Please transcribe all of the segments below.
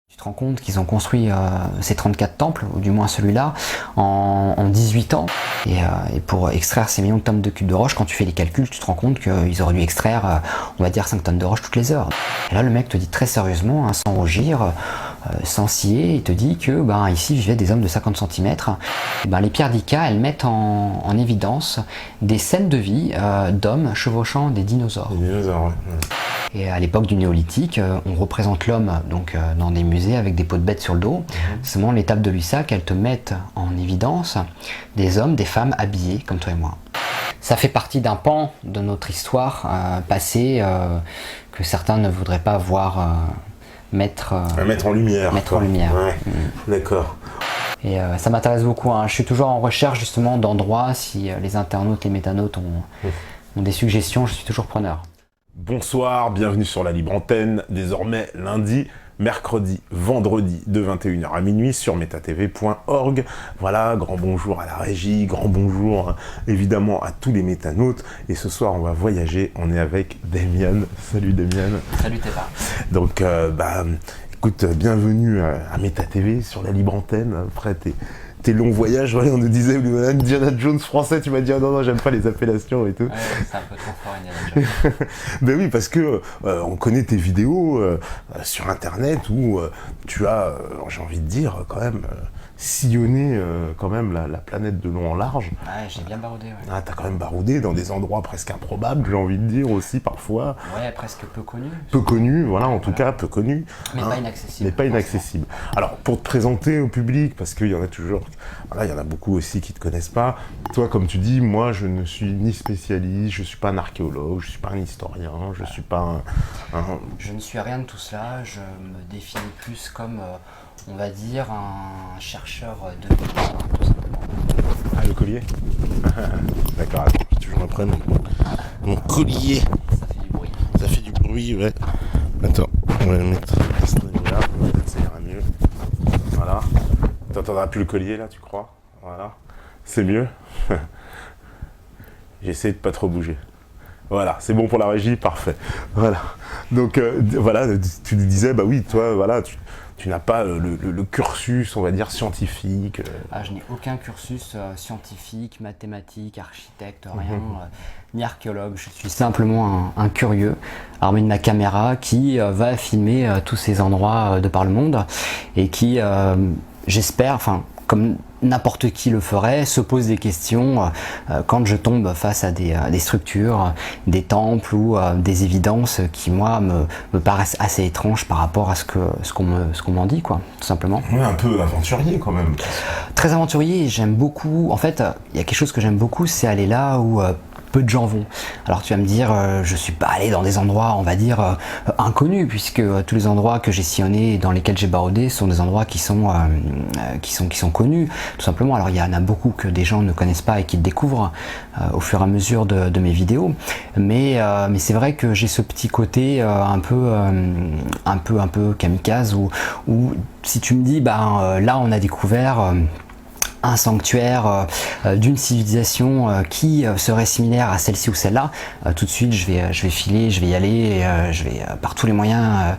Tu te rends compte qu'ils ont construit ces 34 temples, ou du moins celui-là, en 18 ans. Et pour extraire ces millions de tonnes de cubes de roche, quand tu fais les calculs, tu te rends compte qu'ils auraient dû extraire, on va dire, 5 tonnes de roche toutes les heures. Et là, le mec te dit très sérieusement, hein, sans rougir, sans scier, il te dit que ici vivaient des hommes de 50 cm. Et les pierres d'Ica, elles mettent en évidence des scènes de vie d'hommes chevauchant des dinosaures. Des dinosaures, ouais. Et à l'époque du néolithique, on représente l'homme donc dans des musées avec des peaux de bêtes sur le dos. Seulement les tables de Lussac, elles te mettent en évidence des hommes, des femmes habillés comme toi et moi. Ça fait partie d'un pan de notre histoire passée que certains ne voudraient pas voir mettre en lumière. Mettre en lumière. Ouais. D'accord. Et ça m'intéresse beaucoup, hein. Je suis toujours en recherche justement d'endroits. Si les internautes, les métanautes ont des suggestions, je suis toujours preneur. Bonsoir, bienvenue sur la libre antenne, désormais lundi, mercredi, vendredi de 21h à minuit sur metatv.org. Voilà, grand bonjour à la régie, grand bonjour évidemment à tous les métanautes. Et ce soir on va voyager, on est avec Demian. Salut Demian. Salut Thépa. Donc écoute, bienvenue à MetaTV sur la libre antenne, après tes longs voyages, voilà, on nous disait Indiana Jones français, tu m'as dit non, j'aime pas les appellations et tout. Ouais, c'est un peu trop fort Indiana Jones. Ben oui, parce que on connaît tes vidéos sur internet où tu as, j'ai envie de dire, quand même sillonné quand même la planète de long en large. Ouais, j'ai bien baroudé, ouais. Ah, t'as quand même baroudé dans des endroits presque improbables, j'ai envie de dire aussi parfois. Ouais, presque peu connus. Peu connus, voilà, en tout cas peu connus. Mais pas inaccessible. Mais pas inaccessible. Alors, pour te présenter au public, parce qu'il y en a toujours, voilà, il y en a beaucoup aussi qui te connaissent pas. Toi, comme tu dis, moi, je ne suis ni spécialiste, je suis pas un archéologue, je suis pas un historien, je suis pas un... Je ne suis rien de tout cela, je me définis plus comme... on va dire un chercheur de l'histoire, tout simplement. Ah, le collier. D'accord, attends, je vais toujours me prendre mon collier. Ça fait du bruit. Ça fait du bruit, ouais. Attends, on va le mettre à ce niveau-là, peut-être ça ira mieux. Voilà. T'entendras plus le collier, là, tu crois? Voilà. C'est mieux. J'essaie de pas trop bouger. Voilà, c'est bon pour la régie, parfait. Voilà. Donc, voilà, tu disais, bah oui, toi, voilà, tu n'as pas le cursus, on va dire, scientifique. Ah, je n'ai aucun cursus scientifique, mathématique, architecte, rien, ni archéologue. Je suis simplement un curieux, armé de ma caméra, qui va filmer tous ces endroits de par le monde et qui, j'espère, enfin, comme n'importe qui le ferait, se pose des questions quand je tombe face à des structures, des temples ou des évidences qui, moi, me paraissent assez étranges par rapport à ce qu'on m'en dit, quoi, tout simplement. Ouais, un peu aventurier quand même. Très aventurier, j'aime beaucoup. En fait, il y a quelque chose que j'aime beaucoup, c'est aller là où peu de gens vont. Alors tu vas me dire, je suis pas allé dans des endroits, on va dire, inconnus, puisque tous les endroits que j'ai sillonnés et dans lesquels j'ai baroudé sont des endroits qui sont connus, tout simplement. Alors il y en a beaucoup que des gens ne connaissent pas et qui découvrent au fur et à mesure de mes vidéos, mais c'est vrai que j'ai ce petit côté un peu kamikaze où si tu me dis, là on a découvert un sanctuaire d'une civilisation qui serait similaire à celle-ci ou celle-là, tout de suite je vais filer, je vais y aller et je vais par tous les moyens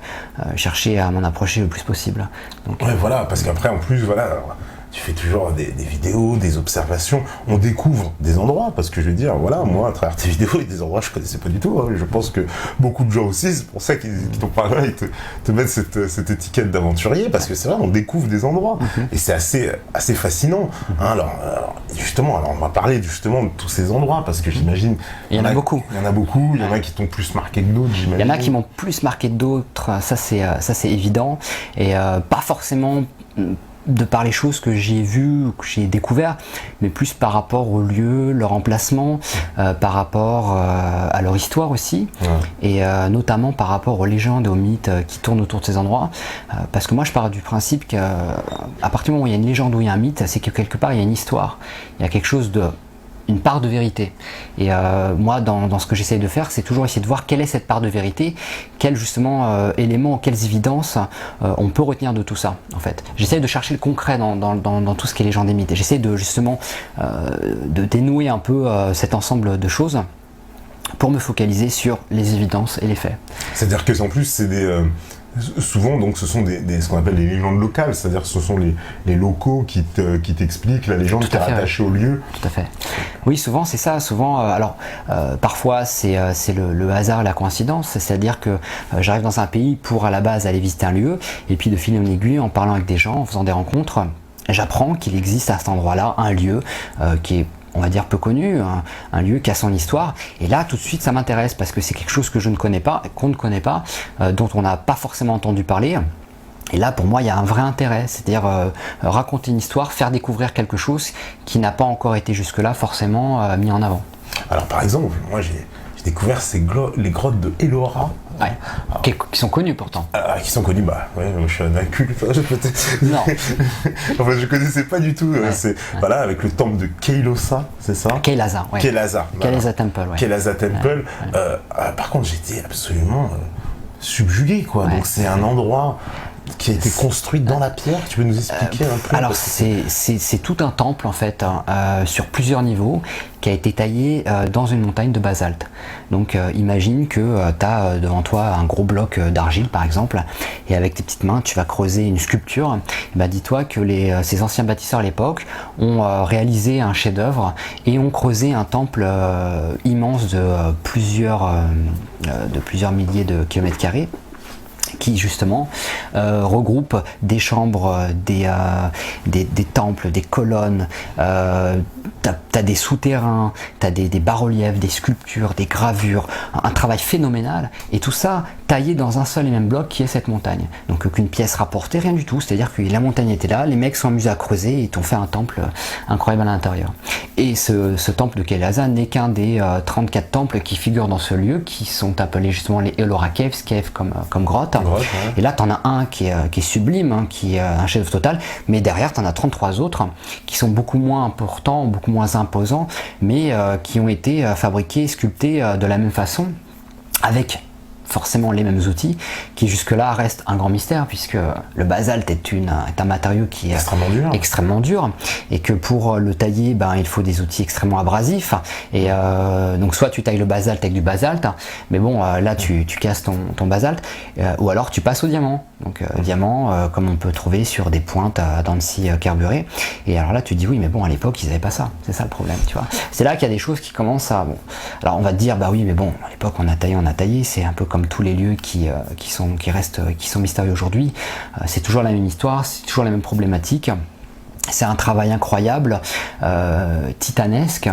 chercher à m'en approcher le plus possible. Donc, ouais, voilà, parce qu'après en plus, voilà, alors, tu fais toujours des vidéos, des observations, on découvre des endroits, parce que je veux dire, voilà, moi à travers tes vidéos, il y a des endroits que je connaissais pas du tout, hein. Je pense que beaucoup de gens aussi, c'est pour ça qu'ils t'ont parlé, ils te mettent cette étiquette d'aventurier, parce que c'est vrai, on découvre des endroits, et c'est assez fascinant, hein. Alors justement, on va parler justement de tous ces endroits, parce que j'imagine... Il y en a beaucoup. Il y en a beaucoup, il y en a qui t'ont plus marqué que d'autres, j'imagine. Il y en a qui m'ont plus marqué que d'autres, ça c'est évident, et pas forcément... de par les choses que j'ai vues ou que j'ai découvert, mais plus par rapport au lieu, leur emplacement, par rapport à leur histoire aussi, et notamment par rapport aux légendes et aux mythes qui tournent autour de ces endroits, parce que moi je pars du principe qu'à partir du moment où il y a une légende ou il y a un mythe, c'est que quelque part il y a une histoire, il y a quelque chose une part de vérité. Et moi, dans ce que j'essaye de faire, c'est toujours essayer de voir quelle est cette part de vérité, quels justement éléments, quelles évidences on peut retenir de tout ça, en fait. J'essaye de chercher le concret dans tout ce qui est légende et mythes. J'essaie de justement de dénouer un peu cet ensemble de choses pour me focaliser sur les évidences et les faits. C'est-à-dire que en plus, c'est Souvent, donc, ce sont ce qu'on appelle les légendes locales, c'est-à-dire que ce sont les locaux qui t'expliquent la légende qui est rattachée au lieu. Tout à fait. Oui, souvent c'est ça. Souvent, parfois c'est le hasard, la coïncidence. C'est-à-dire que j'arrive dans un pays pour à la base aller visiter un lieu, et puis de fil en aiguille, en parlant avec des gens, en faisant des rencontres, j'apprends qu'il existe à cet endroit-là un lieu qui est, on va dire, peu connu, un lieu qui a son histoire, et là tout de suite ça m'intéresse parce que c'est quelque chose que je ne connais pas, qu'on ne connaît pas, dont on n'a pas forcément entendu parler. Et là, pour moi, il y a un vrai intérêt, c'est-à-dire raconter une histoire, faire découvrir quelque chose qui n'a pas encore été jusque-là forcément mis en avant. Alors par exemple, moi j'ai découvert les grottes de Ellora. Ouais. Qui sont connues pourtant. Qui sont connues, ouais, je suis un inculte, peut-être. Non. Enfin, je connaissais pas du tout. Voilà, avec le temple de Keilosa, c'est ça? Kailasa, ouais. Kailasa. Kailasa Temple, ouais. Kailasa Temple. Par contre, j'étais absolument subjugué, quoi. Ouais. Donc c'est un endroit qui a été construit dans la pierre. Tu peux nous expliquer un peu? Alors c'est tout un temple en fait, sur plusieurs niveaux, qui a été taillé dans une montagne de basalte. Donc imagine que tu as devant toi un gros bloc d'argile par exemple, et avec tes petites mains tu vas creuser une sculpture. Dis-toi que ces anciens bâtisseurs à l'époque ont réalisé un chef-d'œuvre et ont creusé un temple immense de plusieurs milliers de kilomètres carrés, qui justement regroupe des chambres, des temples, des colonnes, t'as des souterrains, t'as des bas-reliefs, des sculptures, des gravures, un travail phénoménal, et tout ça taillé dans un seul et même bloc qui est cette montagne. Donc aucune pièce rapportée, rien du tout, c'est-à-dire que la montagne était là, les mecs sont amusés à creuser et t'ont fait un temple incroyable à l'intérieur. Et ce temple de Kailasa n'est qu'un des 34 temples qui figurent dans ce lieu, qui sont appelés justement les Ellora Caves, comme grotte. Ouais. Et là, tu en as un qui est sublime, qui est un chef total, mais derrière, tu en as 33 autres qui sont beaucoup moins importants, beaucoup moins imposants, mais qui ont été fabriqués, sculptés de la même façon, avec forcément les mêmes outils, qui jusque-là restent un grand mystère, puisque le basalte est un matériau qui est extrêmement dur, et que pour le tailler, il faut des outils extrêmement abrasifs, et donc soit tu tailles le basalte avec du basalte, mais bon, là tu casses ton basalte, ou alors tu passes au diamant. Donc diamant, comme on peut trouver sur des pointes dans le scie carburé, et alors là tu te dis oui, mais bon, à l'époque ils n'avaient pas ça, c'est ça le problème, tu vois. C'est là qu'il y a des choses qui commencent à... Bon. Alors on va te dire, oui, mais bon, à l'époque on a taillé, c'est un peu comme tous les lieux qui sont mystérieux aujourd'hui. C'est toujours la même histoire, c'est toujours la même problématique. C'est un travail incroyable, titanesque,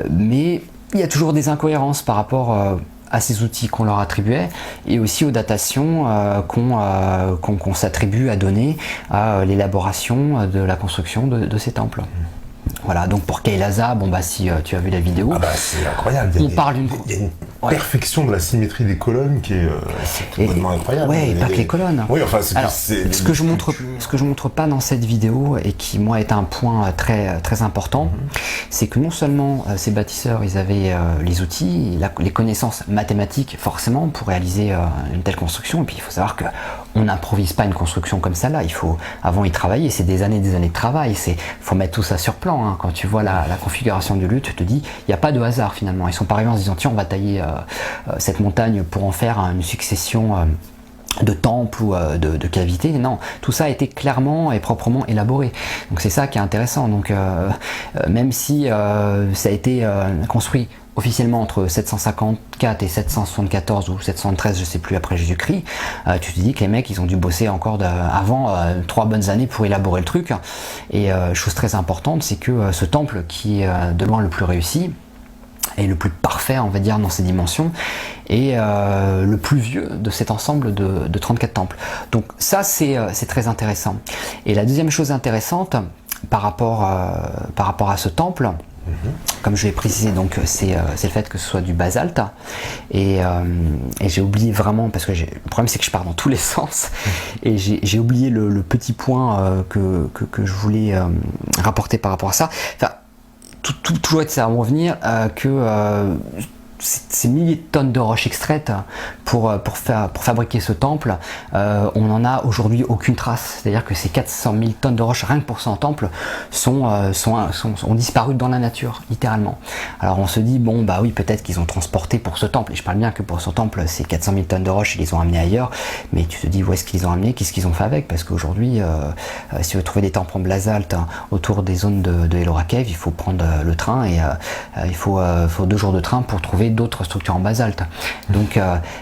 mais il y a toujours des incohérences par rapport à ces outils qu'on leur attribuait, et aussi aux datations qu'on s'attribue à donner à l'élaboration de la construction de ces temples. Voilà, donc pour Kailasa, si tu as vu la vidéo, c'est incroyable. Il y a une perfection de la symétrie des colonnes qui est complètement incroyable. Ouais, pas que les colonnes. Oui, enfin, ce que je montre pas dans cette vidéo, et qui moi est un point très très important, c'est que non seulement ces bâtisseurs, ils avaient les outils, les connaissances mathématiques forcément pour réaliser une telle construction, et puis il faut savoir que on n'improvise pas une construction comme ça là. Il faut avant y travailler, c'est des années de travail. Faut mettre tout ça sur plan. Hein. Quand tu vois la configuration du lieu, tu te dis, il n'y a pas de hasard finalement. Ils sont pas arrivés en se disant, tiens, on va tailler cette montagne pour en faire une succession de temples ou de cavités. Non, tout ça a été clairement et proprement élaboré. Donc c'est ça qui est intéressant. Donc même si ça a été construit officiellement entre 754 et 774 ou 713, je sais plus, après Jésus-Christ, tu te dis que les mecs ils ont dû bosser encore avant 3 bonnes années pour élaborer le truc. Et chose très importante, c'est que ce temple qui est de loin le plus réussi et le plus parfait, on va dire, dans ses dimensions, et le plus vieux de cet ensemble de 34 temples. Donc ça c'est très intéressant. Et la deuxième chose intéressante par rapport à ce temple, comme je l'ai précisé, donc c'est le fait que ce soit du basalte, et j'ai oublié vraiment, parce que le problème c'est que je pars dans tous les sens, et j'ai oublié le petit point que je voulais rapporter par rapport à ça. Enfin, toujours ça va revenir que ces milliers de tonnes de roches extraites pour fabriquer ce temple, on n'en a aujourd'hui aucune trace. C'est-à-dire que ces 400 000 tonnes de roches, rien que pour ce temple, ont disparu dans la nature, littéralement. Alors on se dit, bon bah oui, peut-être qu'ils ont transporté pour ce temple, et je parle bien que pour ce temple, ces 400 000 tonnes de roches, ils les ont amenés ailleurs, mais tu te dis où est-ce qu'ils les ont amenés, qu'est-ce qu'ils ont fait avec, parce qu'aujourd'hui, si tu veux trouver des temples en basalte autour des zones de Ellora Cave, il faut prendre le train, et il faut 2 jours de train pour trouver d'autres structures en basalte. Donc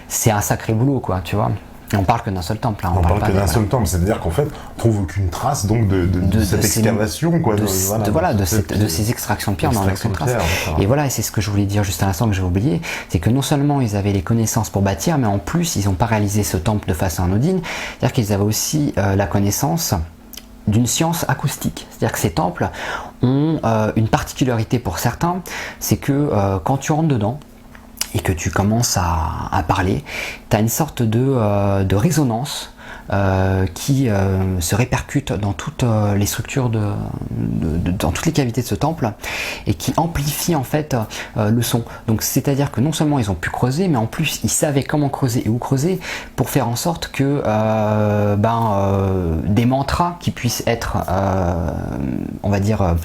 c'est un sacré boulot, quoi, tu vois. Et on parle que d'un seul temple. Hein, on parle que d'un seul temple, c'est-à-dire qu'en fait, on trouve aucune trace donc de cette excavation, quoi. De ces extractions de pierre, dans aucune trace. Et voilà, et c'est ce que je voulais dire juste à l'instant que j'ai oublié, c'est que non seulement ils avaient les connaissances pour bâtir, mais en plus ils n'ont pas réalisé ce temple de façon anodine, c'est-à-dire qu'ils avaient aussi la connaissance d'une science acoustique. C'est-à-dire que ces temples ont une particularité pour certains, c'est que quand tu rentres dedans et que tu commences à parler, tu as une sorte de résonance qui se répercute dans toutes les structures dans toutes les cavités de ce temple et qui amplifie en fait le son. Donc c'est-à-dire que non seulement ils ont pu creuser, mais en plus ils savaient comment creuser et où creuser pour faire en sorte que des mantras qui puissent être on va dire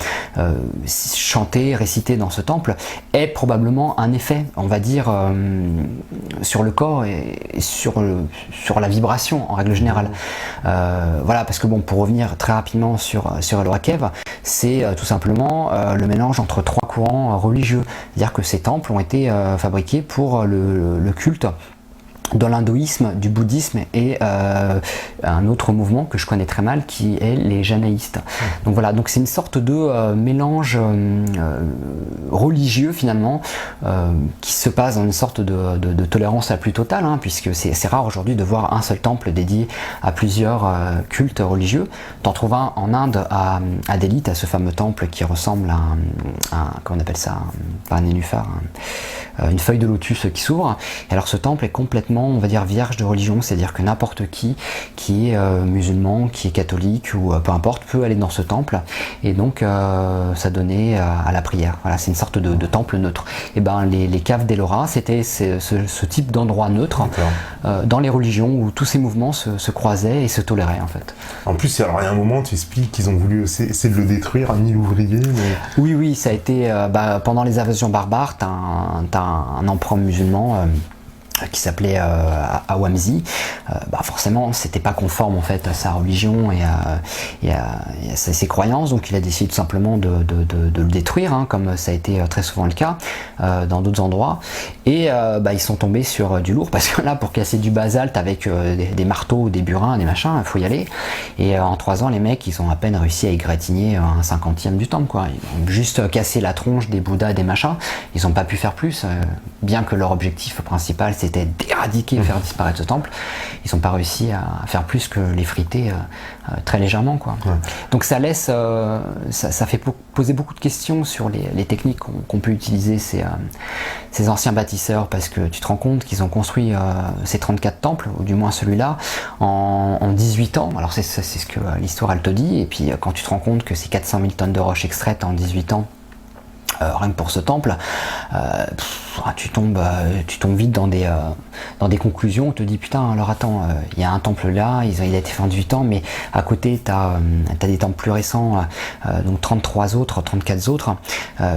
chantés, récités dans ce temple aient probablement un effet, on va dire sur le corps et sur la vibration en règle générale. Voilà, parce que bon, pour revenir très rapidement sur Ellora Cave, c'est tout simplement le mélange entre 3 courants religieux. C'est-à-dire que ces temples ont été fabriqués pour le culte dans l'hindouisme, du bouddhisme et un autre mouvement que je connais très mal qui est les janaïstes. Donc voilà, donc c'est une sorte de mélange religieux finalement qui se passe dans une sorte de tolérance la plus totale, hein, puisque c'est rare aujourd'hui de voir un seul temple dédié à plusieurs cultes religieux. T'en trouves un en Inde à Delhi, à ce fameux temple qui ressemble à comment on appelle ça, pas un nénuphar, une feuille de lotus qui s'ouvre. Et alors ce temple est complètement, on va dire, vierge de religion, c'est-à-dire que n'importe qui est musulman, qui est catholique ou peu importe, peut aller dans ce temple et donc s'adonner à la prière. Voilà, c'est une sorte de temple neutre. Et ben les caves d'Ellora, c'était ce type d'endroit neutre dans les religions où tous ces mouvements se croisaient et se toléraient en fait. En plus, alors, il y a un moment, tu expliques qu'ils ont voulu essayer de le détruire à 1000 ouvriers. Mais... Oui, ça a été pendant les invasions barbares, t'as un empereur musulman qui s'appelait Awamzi, forcément c'était pas conforme en fait à sa religion et à ses croyances, donc il a décidé tout simplement de le détruire, hein, comme ça a été très souvent le cas dans d'autres endroits, et ils sont tombés sur du lourd, parce que là pour casser du basalte avec des marteaux, des burins, des machins, il faut y aller, et en 3 ans les mecs ils ont à peine réussi à égratigner un 50e du temple, quoi. Ils ont juste cassé la tronche des bouddhas, des machins, ils n'ont pas pu faire plus, bien que leur objectif principal c'était d'éradiquer et faire disparaître ce temple, ils n'ont pas réussi à faire plus que l'effriter très légèrement, quoi. Ouais. Donc ça laisse, ça fait poser beaucoup de questions sur les techniques qu'ont pu utiliser ces anciens bâtisseurs, parce que tu te rends compte qu'ils ont construit ces 34 temples, ou du moins celui-là, en 18 ans. Alors c'est ce que l'histoire elle te dit, et puis quand tu te rends compte que c'est 400 000 tonnes de roches extraites en 18 ans, rien que pour ce temple, tu tombes vite dans des conclusions. On te dit putain, alors attends, il y a un temple là, il a été fait en 18 ans, mais à côté t'as des temples plus récents, donc 34 autres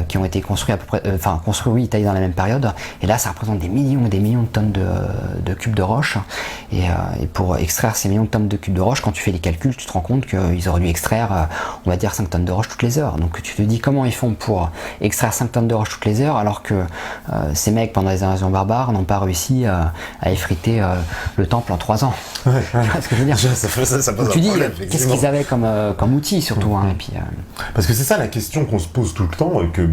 qui ont été construits à peu près, construits taillés dans la même période, et là ça représente des millions et des millions de tonnes de cubes de roche, et pour extraire ces millions de tonnes de cubes de roche, quand tu fais les calculs, tu te rends compte qu'ils auraient dû extraire on va dire 5 tonnes de roche toutes les heures. Donc tu te dis comment ils font pour extraire 5 tonnes de roche toutes les heures, alors que ces mecs pendant les invasions barbares n'ont pas réussi à effriter le temple en 3 ans. Ouais. Tu vois ce que je veux dire? Ça pose tu un dis problème, qu'est-ce qu'ils avaient comme outil surtout, hein, et puis, Parce que c'est ça la question qu'on se pose tout le temps, et que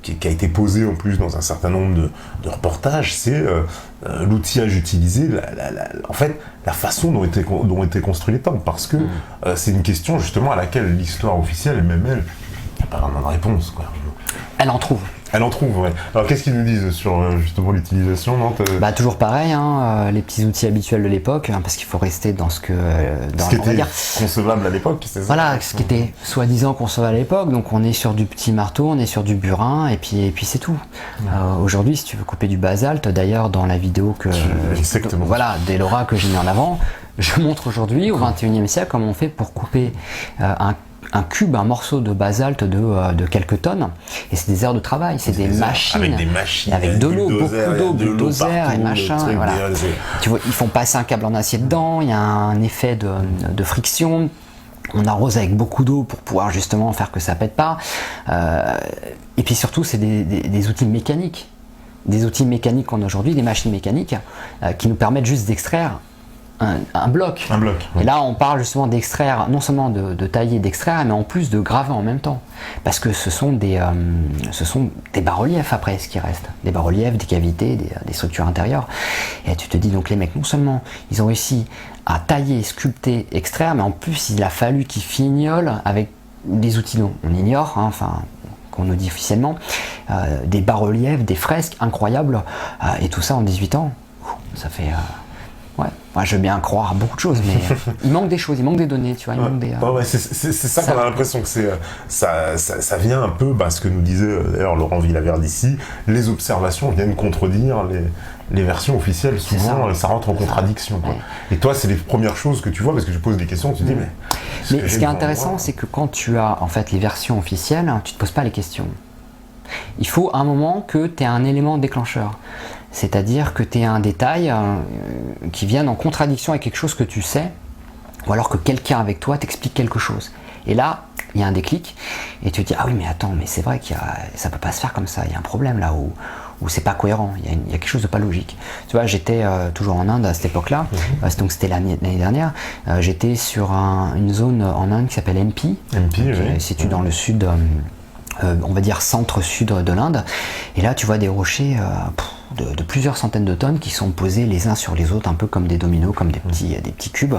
qui a été posée en plus dans un certain nombre de reportages, c'est l'outillage utilisé, en fait la façon dont étaient construits les temples, parce que c'est une question justement à laquelle l'histoire officielle, même elle, n'a pas vraiment de réponse, quoi. Elle en trouve. Elle en trouve, ouais. Alors qu'est-ce qu'ils nous disent sur justement l'utilisation, non? Bah toujours pareil, hein, les petits outils habituels de l'époque, hein, parce qu'il faut rester dans ce que... ce qui était concevable à l'époque, c'est ça? Voilà, ce qui était soi-disant concevable à l'époque, donc on est sur du petit marteau, on est sur du burin, et puis c'est tout. Aujourd'hui, si tu veux couper du basalte, d'ailleurs dans la vidéo voilà, d'Elora que j'ai mis en avant, je montre aujourd'hui, au XXIe siècle, comment on fait pour couper un cube, un morceau de basalte de quelques tonnes, et c'est des heures de travail, c'est des machines, avec des machines, avec de l'eau, beaucoup d'eau, bulldozer et machin, et voilà. Tu vois, ils font passer un câble en acier dedans, il y a un effet de friction, on arrose avec beaucoup d'eau pour pouvoir justement faire que ça pète pas, et puis surtout c'est des outils mécaniques. Des outils mécaniques qu'on a aujourd'hui, des machines mécaniques, qui nous permettent juste d'extraire un bloc. Oui. Et là, on parle justement d'extraire, non seulement de tailler et d'extraire, mais en plus de graver en même temps. Parce que ce sont des bas-reliefs après, ce qui reste. Des bas-reliefs, des cavités, des structures intérieures. Et tu te dis, donc les mecs, non seulement ils ont réussi à tailler, sculpter, extraire, mais en plus, il a fallu qu'ils fignolent avec des outils dont on ignore, hein, enfin, qu'on nous dit officiellement, des bas-reliefs, des fresques incroyables, et tout ça en 18 ans. Ça fait... Ouais, moi je veux bien croire à beaucoup de choses, mais il manque des choses, il manque des données, tu vois, il manque des... c'est ça qu'on a l'impression que ça vient un peu, ce que nous disait d'ailleurs Laurent Villaverdici, les observations viennent contredire les versions officielles, souvent ça rentre en contradiction. Quoi. Et toi, c'est les premières choses que tu vois, parce que je pose des questions, tu te dis, mais ce qui est intéressant, c'est que quand tu as en fait les versions officielles, tu te poses pas les questions. Il faut un moment que tu aies un élément déclencheur. C'est-à-dire que tu aies un détail qui vienne en contradiction avec quelque chose que tu sais, ou alors que quelqu'un avec toi t'explique quelque chose. Et là, il y a un déclic, et tu te dis, ah oui, mais attends, mais c'est vrai que ça peut pas se faire comme ça, il y a un problème là où c'est pas cohérent, il y a quelque chose de pas logique. Tu vois, j'étais toujours en Inde à cette époque-là, donc c'était l'année dernière, j'étais sur une zone en Inde qui s'appelle MP, qui est située dans le sud, on va dire centre-sud de l'Inde, et là tu vois des rochers de plusieurs centaines de tonnes qui sont posés les uns sur les autres, un peu comme des dominos, comme des petits cubes.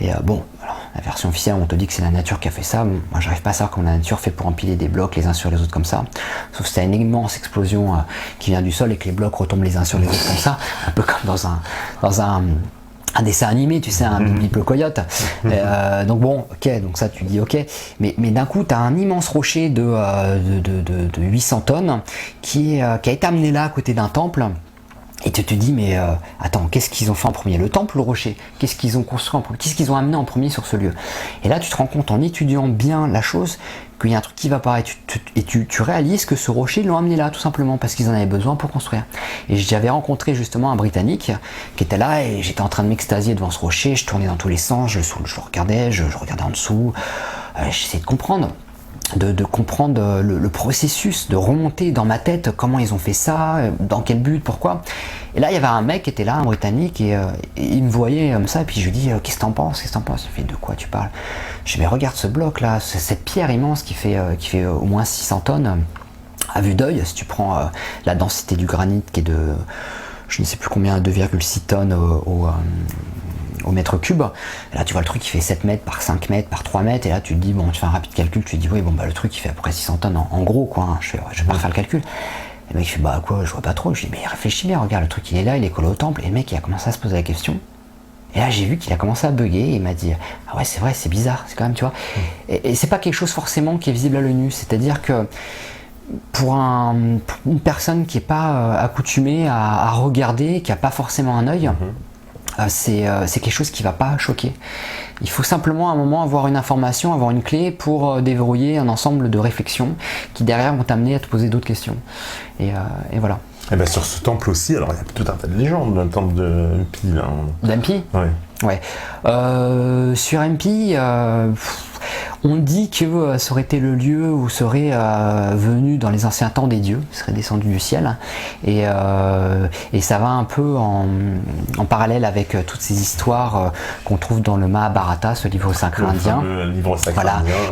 Et bon, alors, la version officielle, on te dit que c'est la nature qui a fait ça. Bon, moi, j'arrive pas à savoir comment la nature fait pour empiler des blocs les uns sur les autres comme ça. Sauf que c'est une immense explosion qui vient du sol et que les blocs retombent les uns sur les autres comme ça, un peu comme dans un dessin animé, tu sais, un Bibi Coyote. Donc bon, ok, donc ça tu dis ok, mais d'un coup tu as un immense rocher de 800 tonnes qui a été amené là à côté d'un temple. Et tu te dis, mais attends, qu'est-ce qu'ils ont fait en premier? Le temple ou le rocher? Qu'est-ce qu'ils ont construit en premier? Qu'est-ce qu'ils ont amené en premier sur ce lieu? Et là, tu te rends compte, en étudiant bien la chose, qu'il y a un truc qui va pas, et tu réalises que ce rocher, ils l'ont amené là, tout simplement, parce qu'ils en avaient besoin pour construire. Et j'avais rencontré justement un Britannique qui était là, et j'étais en train de m'extasier devant ce rocher, je tournais dans tous les sens, je regardais, je regardais en dessous, j'essayais de comprendre. De comprendre le processus, de remonter dans ma tête comment ils ont fait ça, dans quel but, pourquoi. Et là, il y avait un mec qui était là, un Britannique, et il me voyait comme ça, et puis je lui dis qu'est-ce que t'en penses? Il me fait de quoi tu parles? Je dis mais regarde ce bloc là, cette pierre immense qui fait au moins 600 tonnes, à vue d'œil, si tu prends la densité du granit qui est de, je ne sais plus combien, 2,6 tonnes au mètre cube. Et là tu vois le truc qui fait 7 mètres par 5 mètres par 3 mètres, et là tu te dis, bon, tu fais un rapide calcul, tu te dis oui, bon, le truc il fait à peu près 600 tonnes en gros, quoi, hein. Je vais pas refaire le calcul. Et le mec il fait quoi, je vois pas trop. Je dis mais réfléchis bien, regarde, le truc il est là, il est collé au temple. Et le mec il a commencé à se poser la question, et là j'ai vu qu'il a commencé à bugger, et il m'a dit ah ouais, c'est vrai, c'est bizarre, c'est quand même, tu vois. Et c'est pas quelque chose forcément qui est visible à l'œil nu, c'est-à-dire que pour une personne qui n'est pas accoutumée à regarder, qui n'a pas forcément un œil, c'est quelque chose qui ne va pas choquer. Il faut simplement à un moment avoir une information, avoir une clé pour déverrouiller un ensemble de réflexions qui derrière vont t'amener à te poser d'autres questions. Et voilà. Et bien sur ce temple aussi, alors il y a tout un tas de légendes dans le temple de MP. D'MP ? Ouais. Sur MP, on dit que ça aurait été le lieu où serait venu dans les anciens temps des dieux, serait descendu du ciel, et ça va un peu en parallèle avec toutes ces histoires qu'on trouve dans le Mahabharata, ce livre sacré indien,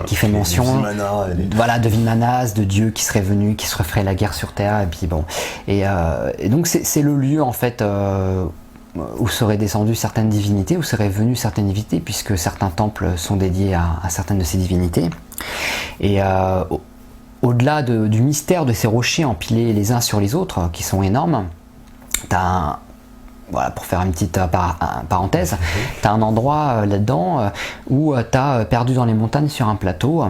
qui fait mention de Vimanas, de dieux qui seraient venus, qui se referaient la guerre sur terre, et puis bon, et donc c'est le lieu en fait où seraient descendues certaines divinités, où seraient venues certaines divinités, puisque certains temples sont dédiés à certaines de ces divinités. Et au-delà du mystère de ces rochers empilés les uns sur les autres, qui sont énormes, voilà, pour faire une petite parenthèse, tu as un endroit là-dedans où tu as perdu dans les montagnes sur un plateau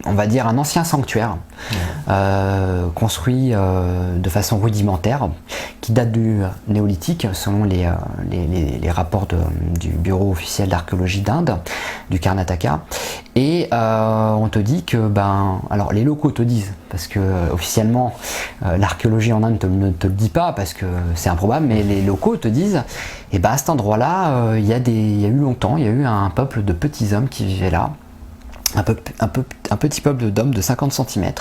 on va dire un ancien sanctuaire construit de façon rudimentaire qui date du néolithique selon les rapports du bureau officiel d'archéologie d'Inde, du Karnataka, et on te dit que alors les locaux te disent, parce que officiellement l'archéologie en Inde ne te le dit pas parce que c'est improbable, mais les locaux te disent et à cet endroit là il y a eu longtemps, il y a eu un peuple de petits hommes qui vivaient là, un petit peuple d'hommes de 50 cm.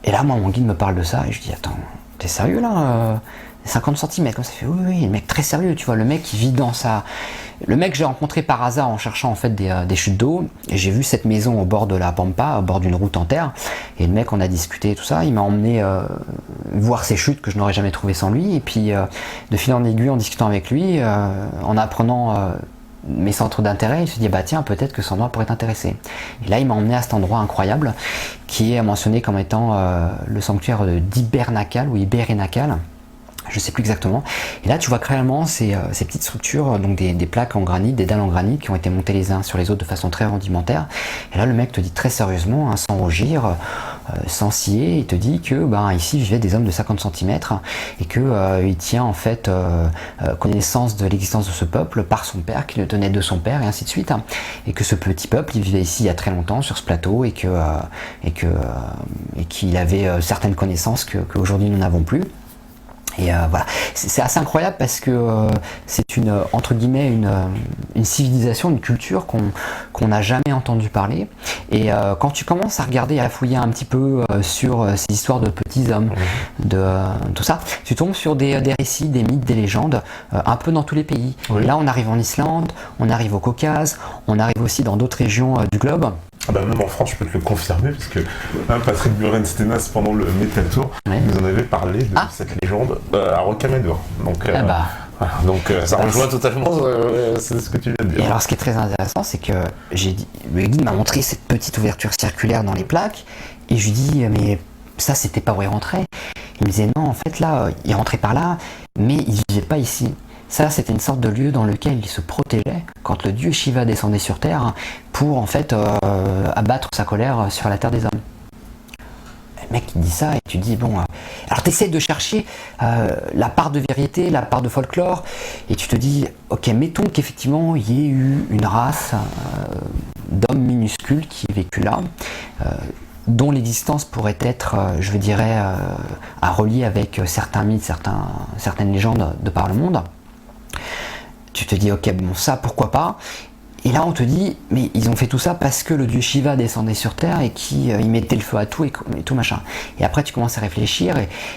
Et là, moi, mon guide me parle de ça et je dis attends, t'es sérieux là 50 cm, comme ça fait oui, le mec très sérieux, tu vois, le mec qui vit dans sa... Le mec, j'ai rencontré par hasard en cherchant en fait des chutes d'eau, et j'ai vu cette maison au bord de la Pampa, au bord d'une route en terre, et le mec, on a discuté et tout ça, il m'a emmené voir ces chutes que je n'aurais jamais trouvées sans lui, et puis de fil en aiguille, en discutant avec lui, en apprenant mes centres d'intérêt, il se dit tiens, peut-être que cet endroit pourrait t'intéresser. Et là, il m'a emmené à cet endroit incroyable, qui est mentionné comme étant le sanctuaire d'Ibernakal ou Iberinakal, je sais plus exactement. Et là, tu vois clairement ces petites structures, donc des plaques en granit, des dalles en granit qui ont été montées les uns sur les autres de façon très rudimentaire. Et là, le mec te dit très sérieusement, sans rougir, sans scier, il te dit que ici vivaient des hommes de 50 cm et que il tient en fait connaissance de l'existence de ce peuple par son père, qui le tenait de son père, et ainsi de suite. Et que ce petit peuple, il vivait ici il y a très longtemps sur ce plateau et qu'il avait certaines connaissances qu'aujourd'hui nous n'avons plus. Et voilà, c'est assez incroyable parce que c'est entre guillemets une civilisation, une culture qu'on n'a jamais entendu parler. Et quand tu commences à regarder et à fouiller un petit peu sur ces histoires de petits hommes, de tout ça, tu tombes sur des récits, des mythes, des légendes, un peu dans tous les pays. Oui. Là, on arrive en Islande, on arrive au Caucase, on arrive aussi dans d'autres régions du globe. Même en France, je peux te le confirmer, parce que Patrick Buren-Stenas, pendant le Metal Tour, nous en avait parlé de cette légende à Rocamadour. Donc, voilà, donc ça rejoint totalement ce que tu viens de dire. Et alors, ce qui est très intéressant, c'est que le guide m'a montré cette petite ouverture circulaire dans les plaques, et je lui dis, mais ça, c'était pas où il rentrait. Il me disait, non, en fait, là, il rentrait par là, mais il vivait pas ici. Ça, c'était une sorte de lieu dans lequel il se protégeait quand le dieu Shiva descendait sur Terre pour en fait abattre sa colère sur la terre des hommes. Le mec il dit ça et tu dis alors tu essaies de chercher la part de vérité, la part de folklore, et tu te dis ok, mettons qu'effectivement il y ait eu une race d'hommes minuscules qui vécut là, dont l'existence pourrait être, je dirais, à relier avec certains mythes, certaines légendes de par le monde. Tu te dis ok, ça pourquoi pas. Et là on te dit mais ils ont fait tout ça parce que le dieu Shiva descendait sur terre et qui il mettait le feu à tout et tout machin. Et après tu commences à réfléchir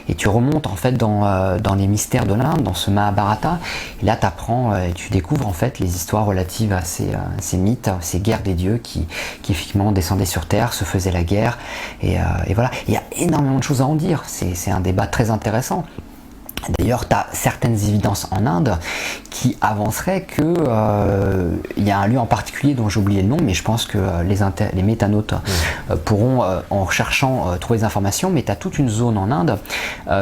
et tu remontes en fait dans les mystères de l'Inde, dans ce Mahabharata, et là tu apprends et tu découvres en fait les histoires relatives à ces mythes, ces guerres des dieux qui effectivement descendaient sur terre, se faisaient la guerre, et voilà, il y a énormément de choses à en dire. C'est un débat très intéressant. D'ailleurs, tu as certaines évidences en Inde qui avanceraient que il y a un lieu en particulier dont j'ai oublié le nom, mais je pense que les métanautes pourront, en cherchant, trouver des informations, mais tu as toute une zone en Inde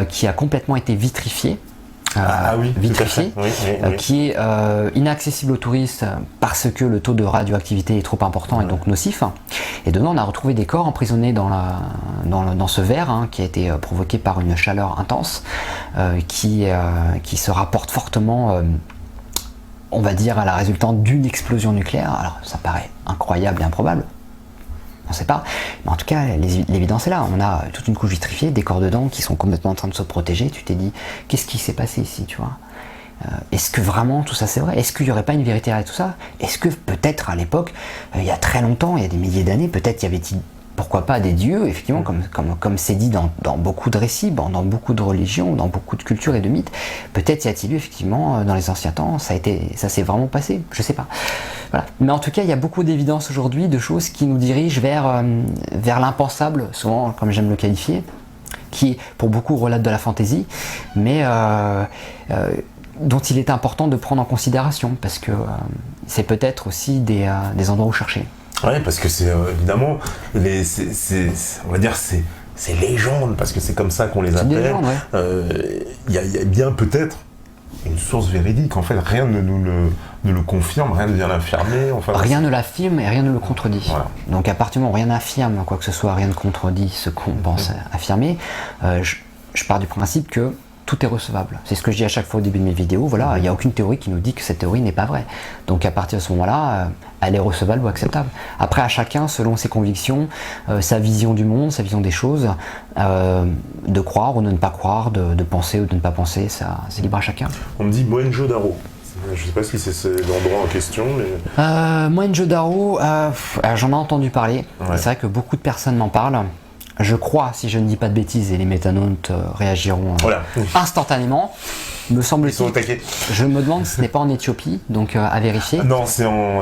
qui a complètement été vitrifiée. Vitrifié, qui est inaccessible aux touristes parce que le taux de radioactivité est trop important et donc nocif. Et dedans, on a retrouvé des corps emprisonnés dans ce verre qui a été provoqué par une chaleur intense qui se rapporte fortement, on va dire, à la résultante d'une explosion nucléaire. Alors, ça paraît incroyable et improbable. On ne sait pas, mais en tout cas l'évidence est là. On a toute une couche vitrifiée, des corps dedans qui sont complètement en train de se protéger. Tu t'es dit, qu'est-ce qui s'est passé ici, tu vois? Est-ce que vraiment tout ça c'est vrai? Est-ce qu'il n'y aurait pas une vérité à tout ça? Est-ce que peut-être à l'époque, il y a très longtemps, il y a des milliers d'années, peut-être y avait-il, pourquoi pas, des dieux, effectivement, comme c'est dit dans beaucoup de récits, dans beaucoup de religions, dans beaucoup de cultures et de mythes. Peut-être y a-t-il eu effectivement dans les anciens temps, ça s'est vraiment passé, je sais pas. Voilà. Mais en tout cas, il y a beaucoup d'évidences aujourd'hui de choses qui nous dirigent vers l'impensable, souvent comme j'aime le qualifier, qui pour beaucoup relate de la fantaisie, mais dont il est important de prendre en considération, parce que c'est peut-être aussi des endroits où chercher. Ouais, parce que c'est évidemment, on va dire, c'est légende, parce que c'est comme ça qu'on les appelle. Légende, ouais. Il y a bien peut-être une source véridique. En fait, rien ne le confirme, rien ne vient l'affirmer. Enfin, rien ne l'affirme et rien ne le contredit. Voilà. Donc à partir du moment où rien n'affirme quoi que ce soit, rien ne contredit ce qu'on pense affirmer, je pars du principe que tout est recevable. C'est ce que je dis à chaque fois au début de mes vidéos. Voilà, il n'y a aucune théorie qui nous dit que cette théorie n'est pas vraie. Donc à partir de ce moment-là, elle est recevable ou acceptable. Après, à chacun, selon ses convictions, sa vision du monde, sa vision des choses, de croire ou de ne pas croire, de penser ou de ne pas penser, ça, c'est libre à chacun. On me dit Mohenjo-Daro. Je ne sais pas si c'est l'endroit en question, mais... Mohenjo-Daro, j'en ai entendu parler. Ouais. C'est vrai que beaucoup de personnes m'en parlent. Je crois, si je ne dis pas de bêtises, et les métanautes réagiront voilà. Instantanément, me semble-t-il. Ils sont attaqués. Je me demande si ce n'est pas en Éthiopie, donc à vérifier. Non,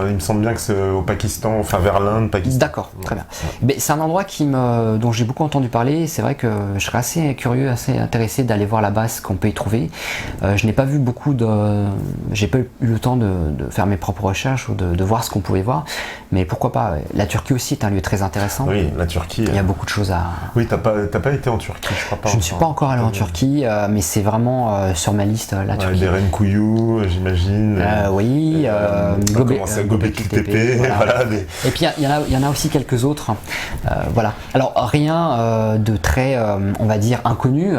il me semble bien que c'est au Pakistan, enfin vers l'Inde, Pakistan. D'accord, très bien. Mais c'est un endroit dont j'ai beaucoup entendu parler. C'est vrai que je serais assez curieux, assez intéressé d'aller voir là-bas ce qu'on peut y trouver. Je n'ai pas vu j'ai pas eu le temps de faire mes propres recherches ou de voir ce qu'on pouvait voir. Mais pourquoi pas. La Turquie aussi est un lieu très intéressant. Oui, la Turquie. Il y a beaucoup de choses à... Oui, t'as pas été en Turquie, je crois pas. Je ne suis pas encore allé en Turquie, mais c'est vraiment sur ma liste, la Turquie. Deren Kuyu, j'imagine. Oui, Göbekli Tepe, voilà. Et puis il y en a aussi quelques autres. Voilà. Alors rien de très, on va dire, inconnu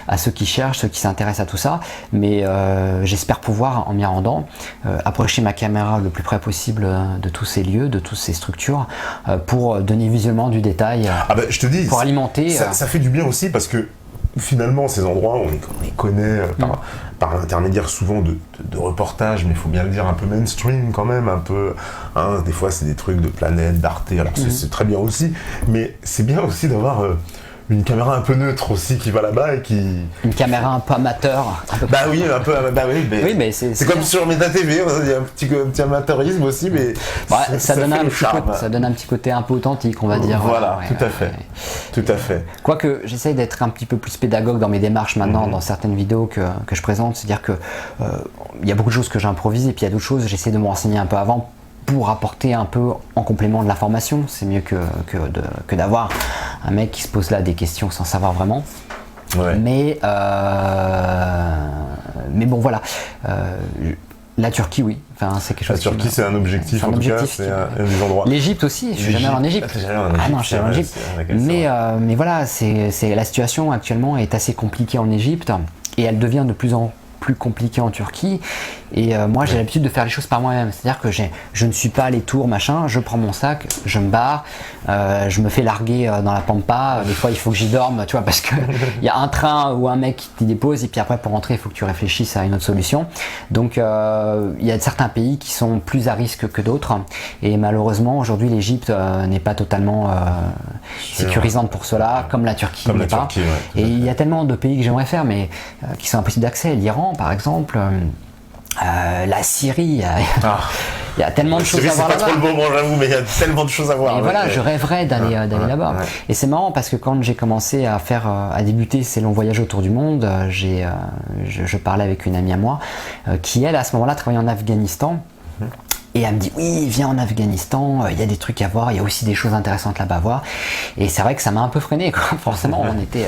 à ceux qui cherchent, ceux qui s'intéressent à tout ça, mais j'espère pouvoir, en m'y rendant, approcher ma caméra le plus près possible de tous ces lieux, de toutes ces structures, pour donner visuellement du détail, je te dis, pour alimenter. Ça fait du bien aussi parce que finalement, ces endroits, on les connaît par l'intermédiaire souvent de reportages, mais il faut bien le dire, un peu mainstream quand même, un peu, des fois c'est des trucs de Planète, d'Arte, alors c'est très bien aussi, mais c'est bien aussi d'avoir une caméra un peu neutre aussi qui va là-bas et qui... Une caméra un peu amateur. Oui, un peu, oui, mais c'est comme sur MetaTV, il y a un petit amateurisme aussi, mais ça donne un petit côté un peu authentique, on va dire. Voilà, tout à fait. Quoique j'essaye d'être un petit peu plus pédagogue dans mes démarches maintenant, dans certaines vidéos que je présente, c'est-à-dire que il y a beaucoup de choses que j'improvise et puis il y a d'autres choses, j'essaie de me renseigner un peu avant pour apporter un peu en complément de l'information. C'est mieux que d'avoir un mec qui se pose là des questions sans savoir vraiment. Ouais. Mais bon, voilà. La Turquie, oui. Enfin, c'est quelque chose. La Turquie, c'est un objectif, en tout cas, c'est un des endroits. L'Égypte aussi, je suis jamais allé en Égypte. Ah non, je suis allé en Égypte. Mais voilà, la situation actuellement est assez compliquée en Égypte et elle devient de plus en plus compliquée en Turquie. Et moi, j'ai l'habitude de faire les choses par moi-même. C'est-à-dire que je ne suis pas les tours, machin, je prends mon sac, je me barre, je me fais larguer dans la pampa. Des fois, il faut que j'y dorme, tu vois, parce qu'il y a un train ou un mec qui t'y dépose, et puis après, pour rentrer, il faut que tu réfléchisses à une autre solution. Donc, il y a certains pays qui sont plus à risque que d'autres. Et malheureusement, aujourd'hui, l'Égypte n'est pas totalement sécurisante pour cela, comme la Turquie n'est pas. Et il y a tellement de pays que j'aimerais faire, mais qui sont impossibles d'accès. L'Iran, par exemple. La Syrie, il y a tellement de choses à voir là-bas. C'est pas trop le moment, j'avoue, mais il y a tellement de choses à voir. Et voilà, je rêverais d'aller là-bas. Ouais. Et c'est marrant parce que quand j'ai commencé à débuter ces longs voyages autour du monde, je parlais avec une amie à moi qui, elle, à ce moment-là, travaillait en Afghanistan. Et elle me dit, oui, viens en Afghanistan, il y a des trucs à voir, il y a aussi des choses intéressantes là-bas à voir. Et c'est vrai que ça m'a un peu freiné, quoi. Forcément, on était,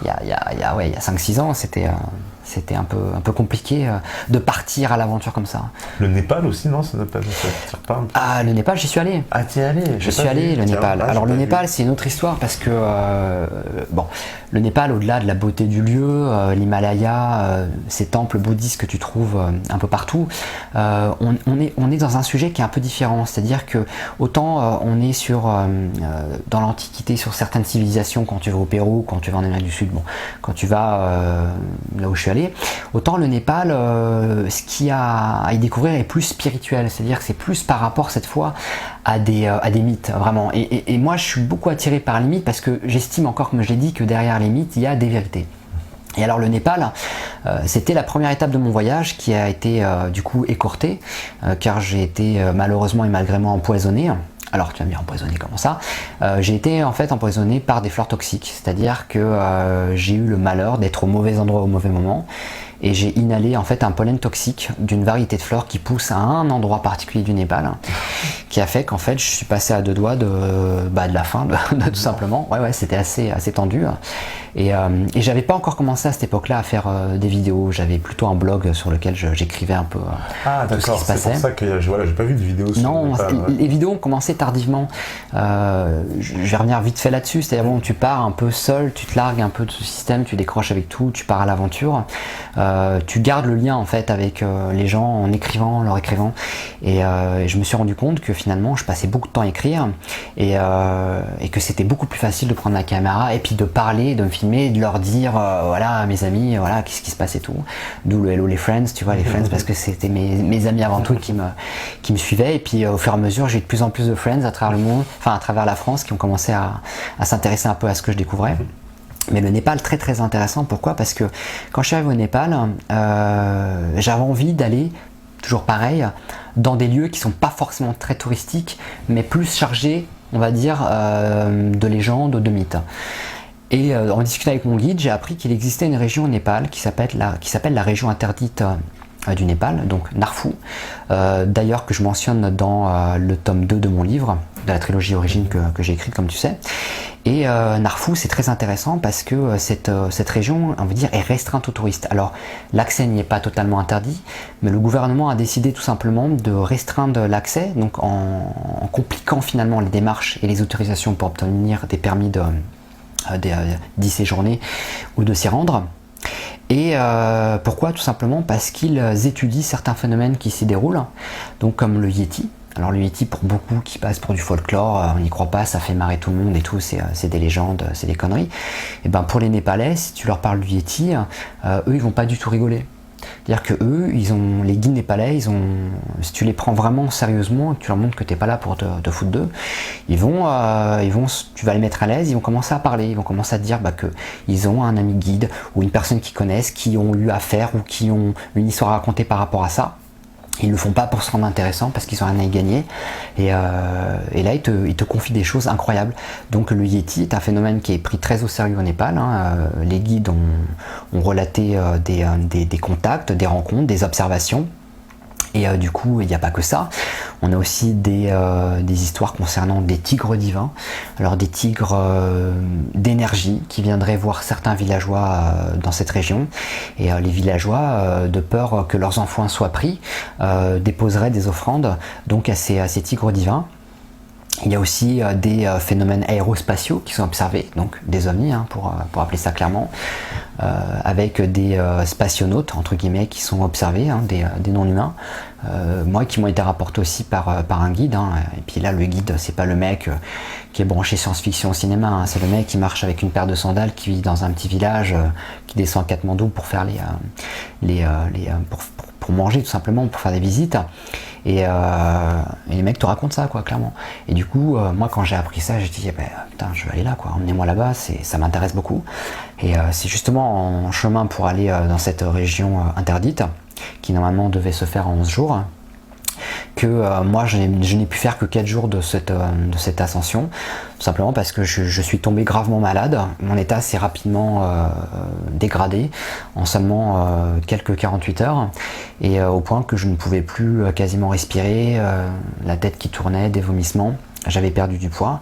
il y a 5-6 ans, c'était un peu compliqué de partir à l'aventure comme ça. Le Népal aussi, non? Ça tire pas? Ah, le Népal, j'y suis allé. Ah, t'y es allé? Je suis allé, le Népal. Alors le Népal, c'est une autre histoire parce que, le Népal, au-delà de la beauté du lieu, l'Himalaya, ces temples bouddhistes que tu trouves un peu partout, on est dans un sujet qui est un peu différent. C'est-à-dire que autant on est dans l'Antiquité, sur certaines civilisations, quand tu vas au Pérou, quand tu vas en Amérique du Sud, quand tu vas là où je suis allé, autant le Népal, ce qu'il y a à y découvrir est plus spirituel, c'est-à-dire que c'est plus par rapport cette fois à des mythes, vraiment. Et moi je suis beaucoup attiré par les mythes parce que j'estime encore, comme je l'ai dit, que derrière les mythes il y a des vérités. Et alors le Népal, c'était la première étape de mon voyage qui a été du coup écourtée, car j'ai été malheureusement et malgré moi empoisonné. Alors tu vas me dire empoisonné, comment ça? J'ai été en fait empoisonné par des fleurs toxiques, c'est-à-dire que j'ai eu le malheur d'être au mauvais endroit au mauvais moment et j'ai inhalé en fait un pollen toxique d'une variété de fleurs qui pousse à un endroit particulier du Népal qui a fait qu'en fait je suis passé à 2 doigts de la fin, de tout simplement. Ouais, c'était assez tendu. Et j'avais pas encore commencé à cette époque-là à faire des vidéos. J'avais plutôt un blog sur lequel j'écrivais un peu tout ce qui se passait. C'est pour ça que j'ai pas vu de vidéos sur Non, les vidéos ont commencé tardivement. Je vais revenir vite fait là-dessus. C'est-à-dire bon, tu pars un peu seul, tu te largues un peu de ce système, tu décroches avec tout, tu pars à l'aventure. Tu gardes le lien en fait avec les gens en écrivant, leur écrivant. Et je me suis rendu compte que finalement je passais beaucoup de temps à écrire et que c'était beaucoup plus facile de prendre la caméra et puis de parler, de me filmer, de leur dire voilà mes amis, voilà qu'est-ce qui se passe et tout. D'où le hello les friends, tu vois les friends parce que c'était mes amis avant tout qui me suivaient et puis au fur et à mesure j'ai eu de plus en plus de friends à travers le monde, enfin à travers la France qui ont commencé à s'intéresser un peu à ce que je découvrais. Mais le Népal, très très intéressant. Pourquoi? Parce que quand je suis arrivé au Népal, j'avais envie d'aller, toujours pareil, dans des lieux qui sont pas forcément très touristiques, mais plus chargés, on va dire, de légendes, de mythes. Et en discutant avec mon guide, j'ai appris qu'il existait une région au Népal qui s'appelle la région interdite du Népal, donc Narfou. D'ailleurs que je mentionne dans le tome 2 de mon livre, de la trilogie Origine que j'ai écrite comme tu sais. Et Narfou c'est très intéressant parce que cette région, on va dire, est restreinte aux touristes. Alors l'accès n'y est pas totalement interdit, mais le gouvernement a décidé tout simplement de restreindre l'accès, donc en compliquant finalement les démarches et les autorisations pour obtenir des permis d'y séjourner ou de s'y rendre. Et pourquoi? Tout simplement parce qu'ils étudient certains phénomènes qui s'y déroulent, donc comme le Yéti. Alors le Yéti, pour beaucoup qui passent pour du folklore, on n'y croit pas, ça fait marrer tout le monde et tout, c'est des légendes, c'est des conneries. Et ben pour les Népalais, si tu leur parles du Yéti, eux ils vont pas du tout rigoler. C'est-à-dire que eux, les guides népalais, si tu les prends vraiment sérieusement, tu leur montres que t'es pas là pour te foutre d'eux, tu vas les mettre à l'aise, ils vont commencer à parler, ils vont commencer à te dire que ils ont un ami guide ou une personne qu'ils connaissent, qui ont eu affaire ou qui ont une histoire à raconter par rapport à ça. Ils ne le font pas pour se rendre intéressant parce qu'ils ont rien à y gagner et là ils te confient des choses incroyables. Donc le Yéti est un phénomène qui est pris très au sérieux au Népal. Les guides ont relaté des contacts, des rencontres, des observations. Et du coup, il n'y a pas que ça. On a aussi des histoires concernant des tigres divins. Alors des tigres d'énergie qui viendraient voir certains villageois dans cette région. Et les villageois, de peur que leurs enfants soient pris, déposeraient des offrandes donc à ces tigres divins. Il y a aussi des phénomènes aérospatiaux qui sont observés, donc des ovnis pour appeler ça clairement, avec des spationautes entre guillemets qui sont observés, des non-humains, moi qui m'ont été rapportés aussi par un guide, et puis là le guide c'est pas le mec qui est branché science-fiction au cinéma, c'est le mec qui marche avec une paire de sandales, qui vit dans un petit village, qui descend à Katmandou pour faire pour manger tout simplement, pour faire des visites. Et les mecs te racontent ça, quoi, clairement. Et du coup, moi, quand j'ai appris ça, j'ai dit, putain, je vais aller là, quoi. Emmenez-moi là-bas, ça m'intéresse beaucoup. Et c'est justement en chemin pour aller dans cette région interdite, qui normalement devait se faire en 11 jours, que moi, je n'ai pu faire que 4 jours de cette ascension, tout simplement parce que je suis tombé gravement malade. Mon état s'est rapidement dégradé en seulement quelques 48 heures, et au point que je ne pouvais plus quasiment respirer, la tête qui tournait, des vomissements, j'avais perdu du poids.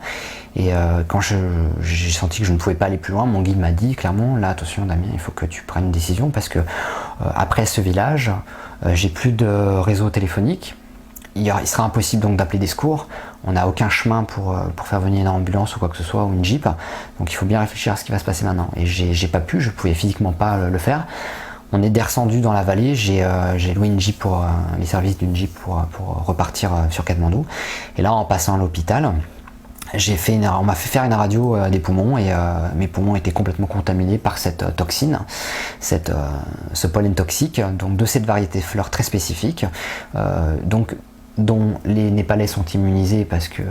Et quand j'ai senti que je ne pouvais pas aller plus loin, mon guide m'a dit clairement, là attention Damien, il faut que tu prennes une décision, parce que après ce village, j'ai plus de réseau téléphonique. Il sera impossible donc d'appeler des secours, on n'a aucun chemin pour faire venir une ambulance ou quoi que ce soit, ou une jeep, donc il faut bien réfléchir à ce qui va se passer maintenant. Et j'ai pas pu, je pouvais physiquement pas le faire. On est descendu dans la vallée, j'ai loué une jeep les services d'une jeep pour repartir sur Katmandou. Et là, en passant à l'hôpital, on m'a fait faire une radio des poumons, et mes poumons étaient complètement contaminés par cette toxine, ce pollen toxique, donc de cette variété de fleurs très spécifique, dont les Népalais sont immunisés parce que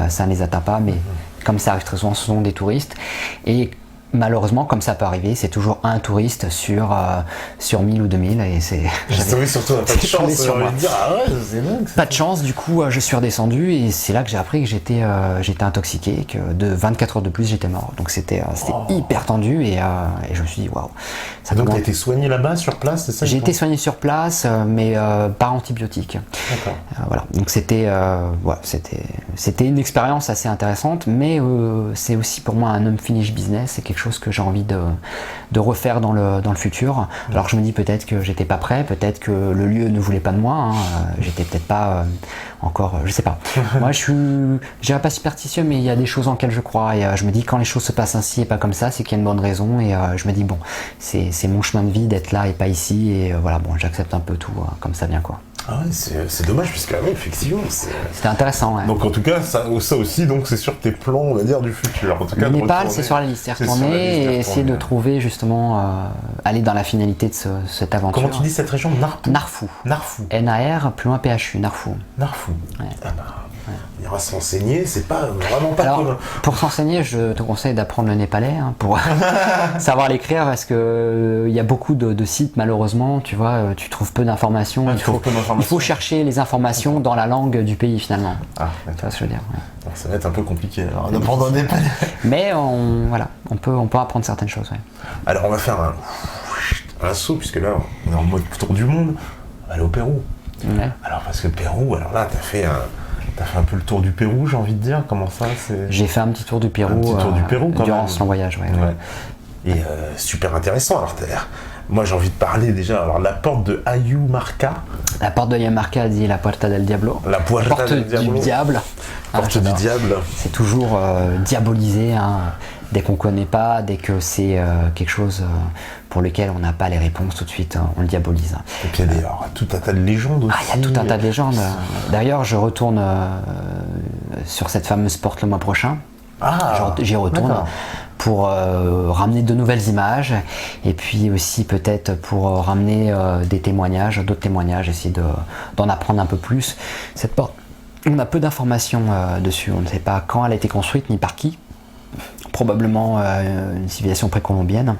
ça ne les atteint pas, mais comme ça arrive très souvent, ce sont des touristes. Et malheureusement, comme ça peut arriver, c'est toujours un touriste sur 1000 ou 2000 et c'est... J'avais surtout pas de chance, j'ai envie de dire, ah ouais, c'est dingue. Pas de chance, du coup, je suis redescendu et c'est là que j'ai appris que j'étais intoxiqué, que de 24 heures de plus, j'étais mort. Donc c'était hyper tendu et je me suis dit, waouh. Donc tu as été soigné là-bas, sur place, c'est ça? J'ai été soigné sur place, mais par antibiotiques. D'accord. Voilà, donc c'était une expérience assez intéressante, mais c'est aussi pour moi un unfinished business, c'est quelque chose que j'ai envie de refaire dans le futur. Alors je me dis peut-être que j'étais pas prêt, peut-être que le lieu ne voulait pas de moi, hein, j'étais peut-être pas encore, je sais pas. Moi je dirais pas superstitieux, mais il y a des choses en lesquelles je crois et je me dis quand les choses se passent ainsi et pas comme ça, c'est qu'il y a une bonne raison et je me dis bon, c'est mon chemin de vie d'être là et pas ici et voilà, bon, j'accepte un peu tout comme ça vient quoi. Ah ouais, c'est dommage puisque oui, effectivement c'était intéressant. Ouais. Donc en tout cas ça aussi donc c'est sur tes plans on va dire du futur. En tout cas, le Népal c'est sur la liste, c'est retourner et essayer de trouver justement aller dans la finalité de cette aventure. Comment tu dis cette région? Narfou. Narfou. N-A-R plus loin P-H-U, Narfou. Narfou. Ouais. Ah bah, on ira s'enseigner, c'est pas vraiment pas commun. Pour s'enseigner, je te conseille d'apprendre le népalais pour savoir l'écrire parce que il y a beaucoup de sites malheureusement, tu vois, tu trouves peu d'informations. Il faut chercher les informations dans la langue du pays finalement. Ah, tu vois ce que je veux dire. Ouais. Alors, ça va être un peu compliqué d'apprendre un népalais. Mais on peut apprendre certaines choses. Ouais. Alors on va faire un saut puisque là on est en mode tour du monde. On va aller au Pérou. Ouais. Alors parce que Pérou, alors là t'as fait un peu le tour du Pérou, j'ai envie de dire. Comment ça J'ai fait un petit tour du Pérou, durant ce long voyage. Ouais. Et super intéressant. Alors moi j'ai envie de parler déjà. Alors la porte de Ayumarca. La porte de Ayumarca dit la Puerta del Diablo. La porte du diable. Porte du diable. C'est toujours diabolisé. Hein. Dès qu'on ne connaît pas, dès que c'est quelque chose pour lequel on n'a pas les réponses tout de suite, on le diabolise. Et puis il y a tout un tas de légendes aussi. Il y a tout un tas de légendes. D'ailleurs, je retourne sur cette fameuse porte le mois prochain. J'y retourne pour ramener de nouvelles images et puis aussi peut-être pour ramener d'autres témoignages, essayer d'en apprendre un peu plus. Cette porte, on a peu d'informations dessus. On ne sait pas quand elle a été construite ni par qui. Probablement une civilisation précolombienne,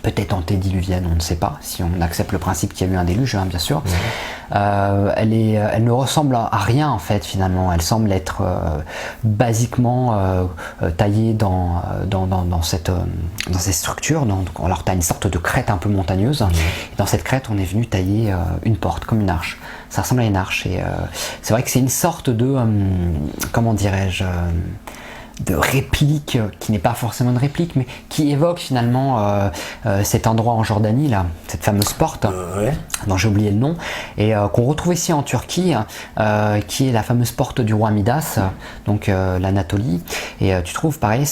peut-être antédiluvienne, on ne sait pas, si on accepte le principe qu'il y a eu un déluge, hein, bien sûr. Elle ne ressemble à rien en fait finalement, elle semble être basiquement taillée dans ces structures. Alors tu as une sorte de crête un peu montagneuse, et dans cette crête on est venu tailler une porte comme une arche. Ça ressemble à une arche et c'est vrai que c'est une sorte de, comment dirais-je, de réplique qui n'est pas forcément une réplique mais qui évoque finalement cet endroit en Jordanie là, cette fameuse porte dont j'ai oublié le nom et qu'on retrouve ici en Turquie qui est la fameuse porte du roi Midas, donc l'Anatolie, et tu trouves pareil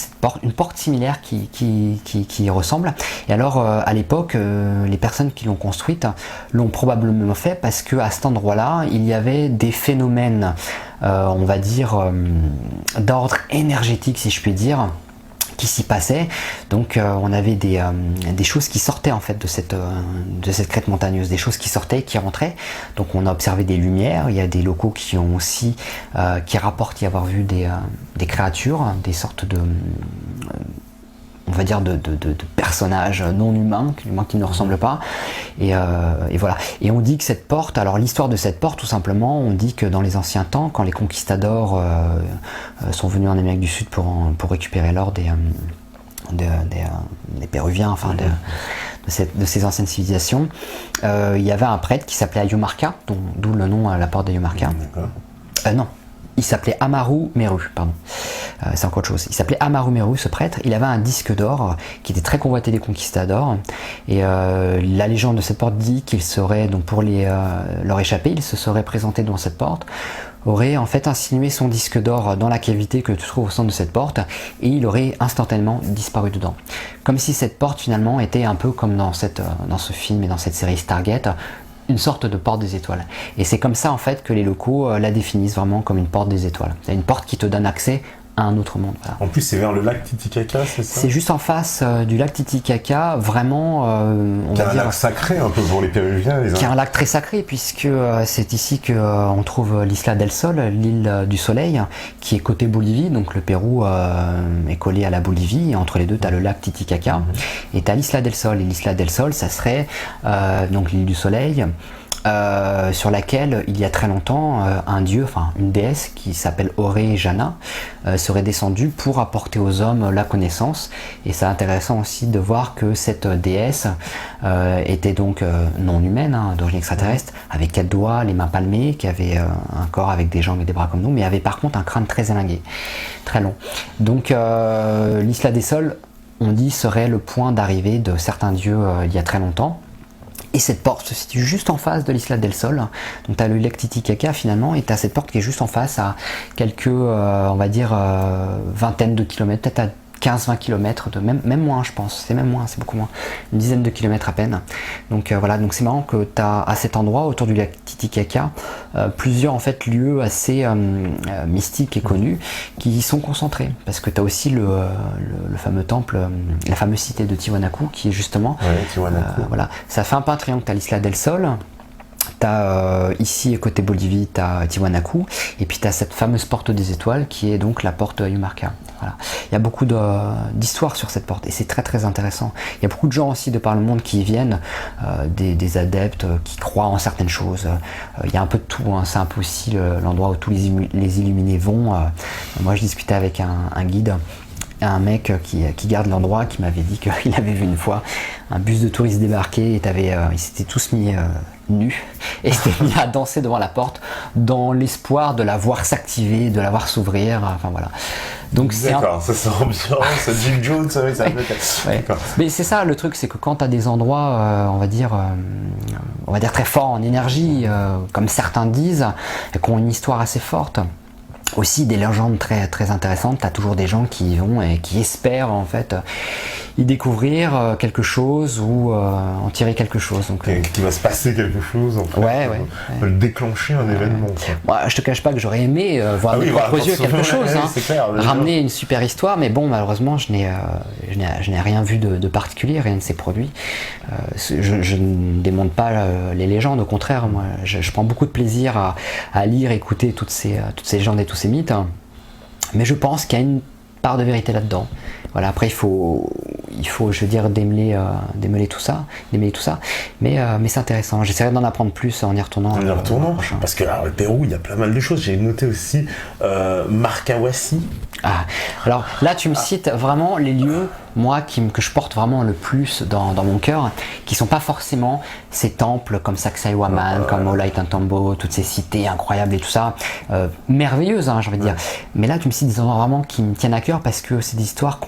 une porte similaire qui ressemble. Et alors à l'époque les personnes qui l'ont construite l'ont probablement fait parce que à cet endroit là il y avait des phénomènes on va dire d'ordre énergétique si je puis dire qui s'y passaient. Donc on avait des choses qui sortaient en fait de cette crête montagneuse, des choses qui sortaient, qui rentraient. Donc on a observé des lumières, il y a des locaux qui ont aussi qui rapportent y avoir vu des créatures, des sortes de on va dire de personnages non humains qui ne ressemblent pas et voilà. Et on dit que cette porte, alors l'histoire de cette porte tout simplement, on dit que dans les anciens temps quand les conquistadors sont venus en Amérique du Sud pour récupérer l'or des Péruviens, enfin de ces anciennes civilisations, il y avait un prêtre qui s'appelait Ayumarca, d'où le nom la porte d'Ayumarca. Non, il s'appelait Amaru Meru, pardon. C'est encore autre chose. Il s'appelait Amaru Meru, ce prêtre. Il avait un disque d'or qui était très convoité des conquistadors. Et la légende de cette porte dit qu'il serait, donc pour leur échapper, il se serait présenté devant cette porte, aurait en fait insinué son disque d'or dans la cavité que tu trouves au centre de cette porte, et il aurait instantanément disparu dedans. Comme si cette porte finalement était un peu comme dans ce film et dans cette série Stargate, une sorte de porte des étoiles. Et c'est comme ça en fait que les locaux la définissent vraiment comme une porte des étoiles. C'est une porte qui te donne accès à un autre monde. Voilà. En plus, c'est vers le lac Titicaca, c'est ça? C'est juste en face du lac Titicaca, vraiment, on va dire... un lac sacré un peu pour les Péruviens. Qui est un lac très sacré, puisque c'est ici qu'on trouve l'Isla del Sol, l'île du Soleil, qui est côté Bolivie. Donc le Pérou est collé à la Bolivie, et entre les deux, tu as le lac Titicaca, et tu as l'Isla del Sol. Et l'Isla del Sol, ça serait donc l'île du Soleil, sur laquelle il y a très longtemps un dieu, enfin une déesse qui s'appelle Orejana serait descendue pour apporter aux hommes la connaissance. Et c'est intéressant aussi de voir que cette déesse était donc non humaine, hein, d'origine extraterrestre, avec 4 doigts, les mains palmées, qui avait un corps avec des jambes et des bras comme nous, mais avait par contre un crâne très élingué, très long. Donc l'Isla del Sol, on dit, serait le point d'arrivée de certains dieux il y a très longtemps. Et cette porte se situe juste en face de l'Isla del Sol. Donc tu as le lac Titicaca finalement, et tu as cette porte qui est juste en face à quelques, on va dire, vingtaine de kilomètres, peut-être à 15-20 km, même moins je pense, c'est même moins, c'est beaucoup moins, une dizaine de kilomètres à peine. Donc voilà, donc c'est marrant que tu as à cet endroit, autour du lac Titicaca, plusieurs en fait lieux assez mystiques et connus qui sont concentrés, parce que tu as aussi le fameux temple, la fameuse cité de Tiwanaku qui est justement, voilà, ça fait un peu un triangle, tu as l'Isla del Sol. T'as ici côté Bolivie, tu as Tiwanaku, et puis tu as cette fameuse porte des étoiles qui est donc la porte Yumarca. Voilà. Il y a beaucoup d'histoires sur cette porte et c'est très très intéressant. Il y a beaucoup de gens aussi de par le monde qui y viennent, des adeptes qui croient en certaines choses. Il y a un peu de tout, hein. C'est un peu aussi l'endroit où tous les illuminés vont. Moi je discutais avec un guide, un mec qui garde l'endroit, qui m'avait dit qu'il avait vu une fois un bus de touristes débarquer et ils s'étaient tous mis nus et s'étaient mis à danser devant la porte dans l'espoir de la voir s'activer, de la voir s'ouvrir, enfin voilà. Donc d'accord, ça c'est ambiance, ça Jim Jones, ça ouais. Mais c'est ça le truc, c'est que quand tu as des endroits, on va dire très forts en énergie, comme certains disent, et qui ont une histoire assez forte, aussi des légendes très, très intéressantes, tu as toujours des gens qui y vont et qui espèrent en fait y découvrir quelque chose ou en tirer quelque chose. Donc, qu'il va se passer quelque chose, en fait. Ouais. Déclencher un événement. Moi, je te cache pas que j'aurais aimé voir de mes propres yeux quelque chose, hein, clair, ramener une super histoire, mais bon, malheureusement, je n'ai rien vu de particulier, rien ne s'est produit. Je ne démonte pas les légendes, au contraire, moi, je prends beaucoup de plaisir à lire, écouter toutes ces légendes et tous ces mythes, hein. Mais je pense qu'il y a une part de vérité là-dedans. Voilà, après il faut, je veux dire, démêler tout ça, mais c'est intéressant. J'essaierai d'en apprendre plus en y retournant. Parce que le Pérou, il y a pas mal de choses. J'ai noté aussi Marcahuasi. Ah, alors là, tu me cites vraiment les lieux, moi, que je porte vraiment le plus dans mon cœur, qui sont pas forcément ces temples comme Sacsayhuaman, comme Ollantaytambo, toutes ces cités incroyables et tout ça, merveilleuses, hein, j'ai envie de dire. Mais là, tu me cites des endroits vraiment qui me tiennent à cœur parce que c'est des histoires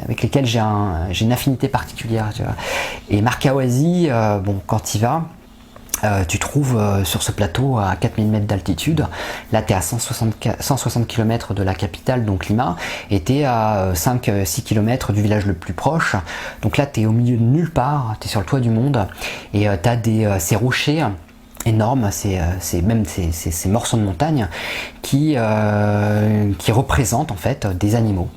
avec lesquelles j'ai une affinité particulière. Tu vois. Et Marcahuasi, quand tu y vas, tu trouves sur ce plateau à 4000 mètres d'altitude, là tu es à 160 km de la capitale, donc Lima, et tu es à 5-6 km du village le plus proche, donc là tu es au milieu de nulle part, tu es sur le toit du monde, et tu as ces rochers énormes, ces morceaux de montagne qui représentent en fait des animaux.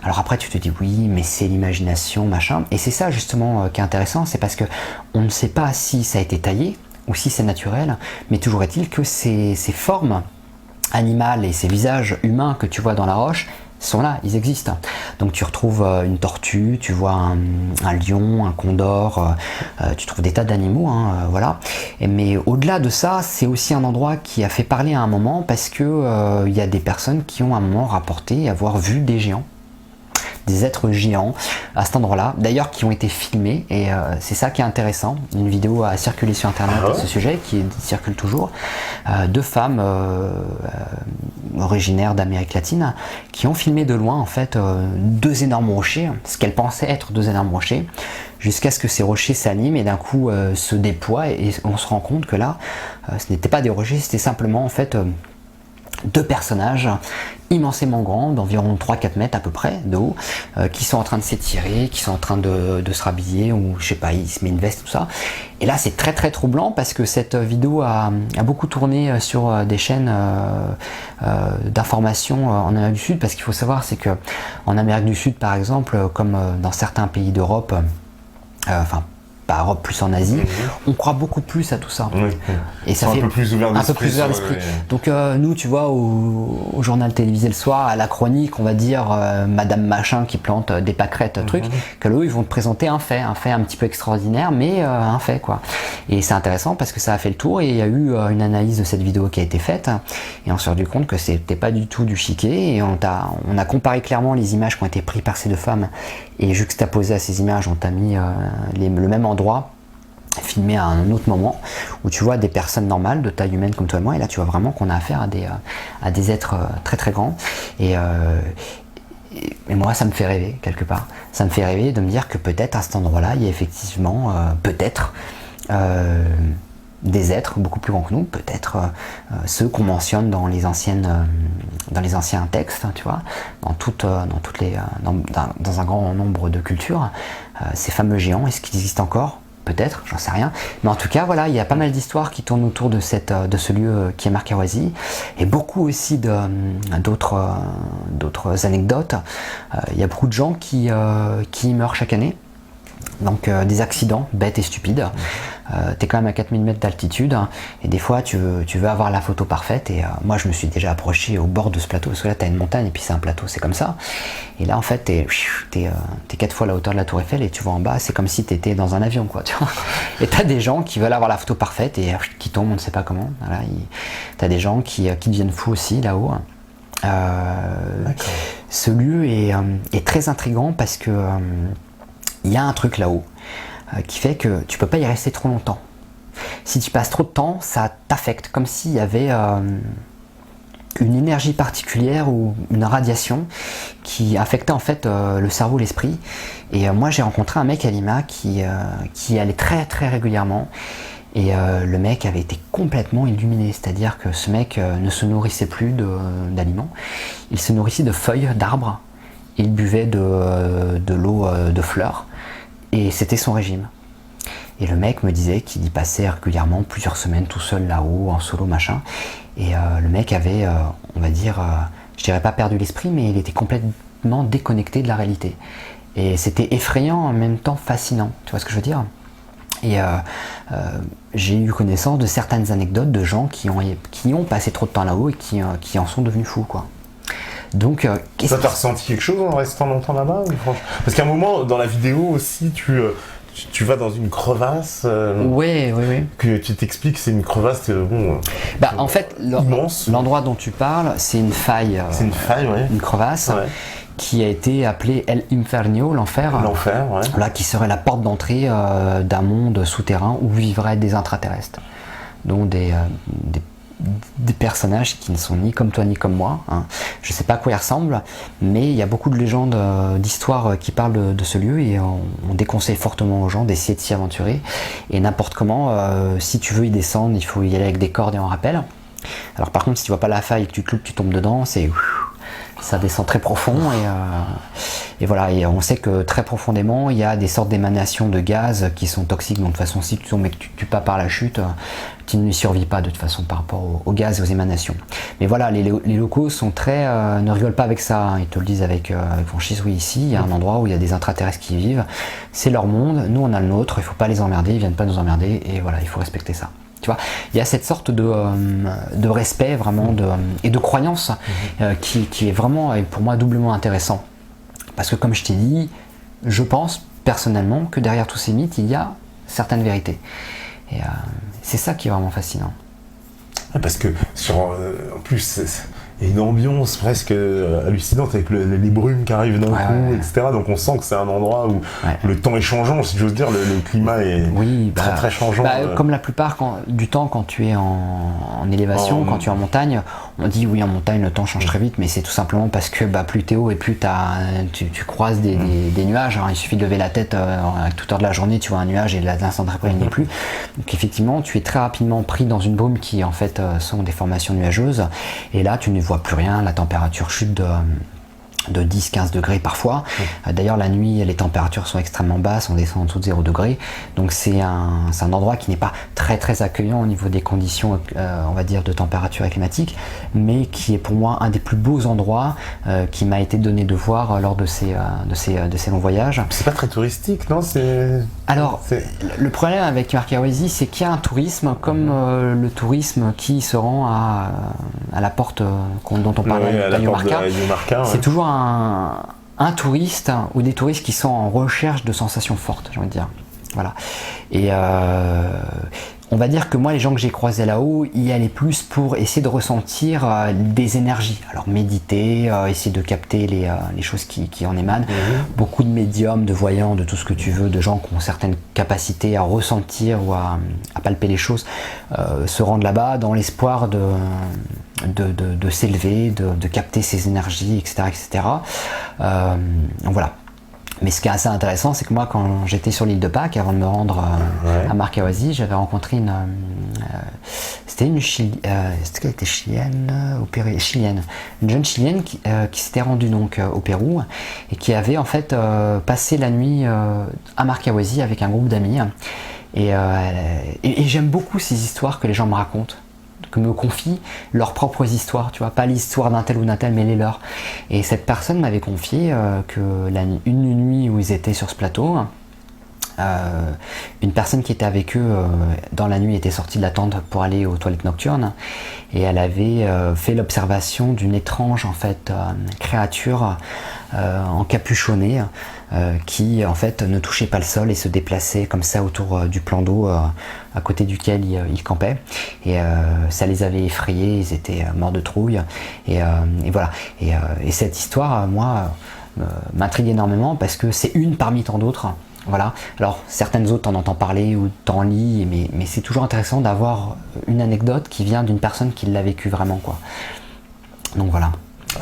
Alors après tu te dis oui mais c'est l'imagination machin, et c'est ça justement qui est intéressant, c'est parce que on ne sait pas si ça a été taillé ou si c'est naturel, mais toujours est-il que ces formes animales et ces visages humains que tu vois dans la roche sont là, ils existent. Donc tu retrouves une tortue, tu vois un lion, un condor, tu trouves des tas d'animaux, hein, voilà. Mais au-delà de ça, c'est aussi un endroit qui a fait parler à un moment parce que il y a des personnes qui ont à un moment rapporté avoir vu des géants, des êtres géants à cet endroit-là, d'ailleurs qui ont été filmés, et c'est ça qui est intéressant. Une vidéo a circulé sur internet à ce sujet, qui circule toujours, 2 femmes originaires d'Amérique latine qui ont filmé de loin en fait 2 énormes rochers, ce qu'elles pensaient être 2 énormes rochers, jusqu'à ce que ces rochers s'animent et d'un coup se déploient, et on se rend compte que là ce n'était pas des rochers, c'était simplement en fait deux personnages immensément grands, d'environ 3-4 mètres à peu près de haut, qui sont en train de s'étirer, qui sont en train de se rhabiller, ou je sais pas, il se met une veste, tout ça. Et là c'est très très troublant parce que cette vidéo a beaucoup tourné sur des chaînes d'information en Amérique du Sud, parce qu'il faut savoir, c'est que en Amérique du Sud par exemple, comme dans certains pays d'Europe, enfin pas Europe, plus en Asie, on croit beaucoup plus à tout ça. Oui. Et ça fait un peu plus ouvert d'esprit. Donc nous, tu vois, au journal télévisé le soir, à la chronique, on va dire Madame Machin qui plante des pâquerettes, trucs, que là, ils vont te présenter un fait un petit peu extraordinaire, mais un fait, quoi. Et c'est intéressant parce que ça a fait le tour, et il y a eu une analyse de cette vidéo qui a été faite, et on s'est rendu compte que c'était pas du tout du chiquet, et on a comparé clairement les images qui ont été prises par ces deux femmes, et juxtaposé à ces images, on t'a mis le même endroit, filmé à un autre moment, où tu vois des personnes normales, de taille humaine comme toi et moi, et là tu vois vraiment qu'on a affaire à des êtres très très grands, et moi ça me fait rêver quelque part. Ça me fait rêver de me dire que peut-être à cet endroit-là, il y a effectivement peut-être des êtres beaucoup plus grands que nous, peut-être ceux qu'on mentionne dans les anciens textes, tu vois, dans un grand nombre de cultures, ces fameux géants. Est-ce qu'ils existent encore? Peut-être, j'en sais rien. Mais en tout cas, voilà, il y a pas mal d'histoires qui tournent autour de ce lieu qui est Marcaroisi, et beaucoup aussi d'autres anecdotes. Il y a beaucoup de gens qui meurent chaque année. Donc des accidents bêtes et stupides. Tu es quand même à 4000 mètres d'altitude, et des fois tu veux avoir la photo parfaite, et moi je me suis déjà approché au bord de ce plateau, parce que là tu as une montagne et puis c'est un plateau, c'est comme ça. Et là en fait tu es 4 fois la hauteur de la tour Eiffel, et tu vois en bas, c'est comme si tu étais dans un avion, quoi, tu vois. Et tu as des gens qui veulent avoir la photo parfaite et qui tombent, on ne sait pas comment. Voilà, tu as des gens qui deviennent fous aussi là-haut. Ce lieu est très intriguant parce que il y a un truc là-haut qui fait que tu peux pas y rester trop longtemps. Si tu passes trop de temps, ça t'affecte, comme s'il y avait une énergie particulière ou une radiation qui affectait en fait le cerveau, l'esprit. Et moi j'ai rencontré un mec à Lima qui allait très très régulièrement, et le mec avait été complètement illuminé, c'est-à-dire que ce mec ne se nourrissait plus d'aliments, il se nourrissait de feuilles d'arbres, il buvait de l'eau de fleurs, et c'était son régime. Et le mec me disait qu'il y passait régulièrement plusieurs semaines tout seul là-haut, en solo, machin. Et le mec avait, on va dire, je dirais pas perdu l'esprit, mais il était complètement déconnecté de la réalité. Et c'était effrayant, en même temps fascinant, tu vois ce que je veux dire? Et j'ai eu connaissance de certaines anecdotes de gens qui ont passé trop de temps là-haut et qui en sont devenus fous, quoi. Donc, ça t'a ressenti quelque chose en restant longtemps là-bas? Parce qu'à un moment, dans la vidéo aussi, tu vas dans une crevasse. Oui. Que tu t'expliques, c'est une crevasse, en fait, immense. L'endroit dont tu parles, c'est une faille. C'est une faille, oui. Une crevasse. Ouais. Qui a été appelée El Infernio, l'enfer. L'enfer, ouais. Là, qui serait la porte d'entrée d'un monde souterrain où vivraient des intraterrestres. Donc des personnages qui ne sont ni comme toi ni comme moi, hein. Je sais pas à quoi ils ressemblent, mais il y a beaucoup de légendes, d'histoires qui parlent de ce lieu, et on déconseille fortement aux gens d'essayer de s'y aventurer, et n'importe comment, si tu veux y descendre, il faut y aller avec des cordes et en rappel. Alors par contre, si tu vois pas la faille et que tu te loupes, tu tombes dedans, ça descend très profond, et voilà, et on sait que très profondément il y a des sortes d'émanations de gaz qui sont toxiques, donc de toute façon si tu tombes et que tu pas par la chute, tu ne survis pas de toute façon par rapport aux gaz et aux émanations. Mais voilà, les locaux sont très ne rigolent pas avec ça, hein. Ils te le disent avec franchise. Oui, ici il y a un endroit où il y a des intraterrestres qui vivent, c'est leur monde, nous on a le nôtre, il faut pas les emmerder, ils viennent pas nous emmerder, et voilà, il faut respecter ça. Tu vois, il y a cette sorte de respect vraiment et de croyance qui est vraiment, pour moi, doublement intéressant. Parce que comme je t'ai dit, je pense personnellement que derrière tous ces mythes, il y a certaines vérités. Et c'est ça qui est vraiment fascinant. Parce que en plus, et une ambiance presque hallucinante avec les brumes qui arrivent d'un coup, etc. Donc on sent que c'est un endroit où le temps est changeant, si j'ose dire, le climat est très changeant. Comme la plupart du temps quand tu es en élévation, quand tu es en montagne, on dit oui, en montagne le temps change très vite, mais c'est tout simplement parce que plus t'es haut et plus tu croises des nuages. Il suffit de lever la tête à toute heure de la journée, tu vois un nuage et l'instant d'après il n'y est plus. Donc effectivement, tu es très rapidement pris dans une brume qui en fait sont des formations nuageuses, et là tu ne vois plus rien, la température chute de 10-15 degrés parfois. D'ailleurs la nuit les températures sont extrêmement basses, on descend en dessous de 0 degrés, donc c'est un endroit qui n'est pas très accueillant au niveau des conditions on va dire de température et climatique, mais qui est pour moi un des plus beaux endroits qui m'a été donné de voir lors de ces longs voyages. C'est pas très touristique, non? Alors le problème avec Markawazi, c'est qu'il y a un tourisme comme le tourisme qui se rend à la porte dont on parlait, d'Ayumarca. C'est toujours un touriste ou des touristes qui sont en recherche de sensations fortes, j'ai envie de dire. Voilà. Et on va dire que moi, les gens que j'ai croisés là-haut, y allaient plus pour essayer de ressentir des énergies. Alors méditer, essayer de capter les choses qui en émanent. Beaucoup de médiums, de voyants, de tout ce que tu veux, de gens qui ont certaines capacités à ressentir ou à palper les choses, se rendent là-bas dans l'espoir de s'élever, de capter ces énergies, etc. etc. Donc voilà. Mais ce qui est assez intéressant, c'est que moi, quand j'étais sur l'île de Pâques, avant de me rendre à Markawazi, j'avais rencontré chilienne, une jeune chilienne qui s'était rendue donc au Pérou et qui avait en fait passé la nuit à Markawazi avec un groupe d'amis. Et j'aime beaucoup ces histoires que les gens me racontent, que me confient leurs propres histoires, tu vois, pas l'histoire d'un tel ou d'un tel, mais les leurs. Et cette personne m'avait confié que une nuit où ils étaient sur ce plateau, une personne qui était avec eux dans la nuit était sortie de la tente pour aller aux toilettes nocturnes, et elle avait fait l'observation d'une étrange en fait créature encapuchonnée qui en fait ne touchait pas le sol et se déplaçait comme ça autour du plan d'eau à côté duquel ils campaient, et ça les avait effrayés, ils étaient morts de trouille, et voilà. Et cette histoire, moi, m'intrigue énormément parce que c'est une parmi tant d'autres. Voilà. Alors certaines autres t'en entends parler ou t'en lis, mais c'est toujours intéressant d'avoir une anecdote qui vient d'une personne qui l'a vécu vraiment, quoi. Donc voilà.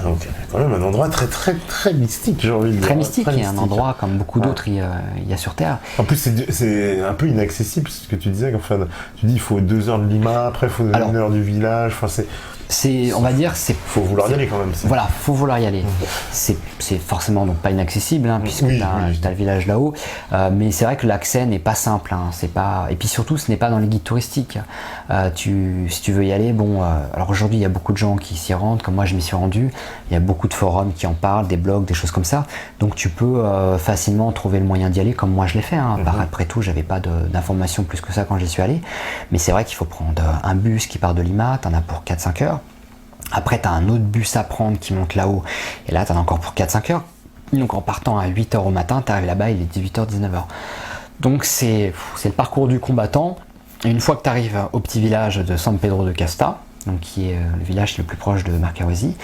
Donc quand même un endroit très mystique, j'ai envie de dire. Très mystique, il y a un endroit comme beaucoup d'autres il y a sur Terre. En plus c'est un peu inaccessible, ce que tu disais, enfin, tu dis il faut 2 heures de Lima, après il faut 1 heure du village, enfin on va dire, faut vouloir y aller quand même. Voilà, faut vouloir y aller. C'est forcément donc pas inaccessible, puisque t'as le village là-haut, mais c'est vrai que l'accès n'est pas simple, et puis surtout ce n'est pas dans les guides touristiques. Si tu veux y aller, alors aujourd'hui il y a beaucoup de gens qui s'y rendent, comme moi je m'y suis rendu, il y a beaucoup de forums qui en parlent, des blogs, des choses comme ça, donc tu peux facilement trouver le moyen d'y aller, comme moi je l'ai fait. Après tout, j'avais pas d'informations plus que ça quand j'y suis allé, mais c'est vrai qu'il faut prendre un bus qui part de Lima, t'en as pour 4-5 heures. Après, tu as un autre bus à prendre qui monte là-haut, et là, tu en as encore pour 4-5 heures. Donc, en partant à 8h au matin, tu arrives là-bas, il est 18h, 19h. Donc, c'est le parcours du combattant. Et une fois que tu arrives au petit village de San Pedro de Casta, donc qui est le village le plus proche de Markawazi,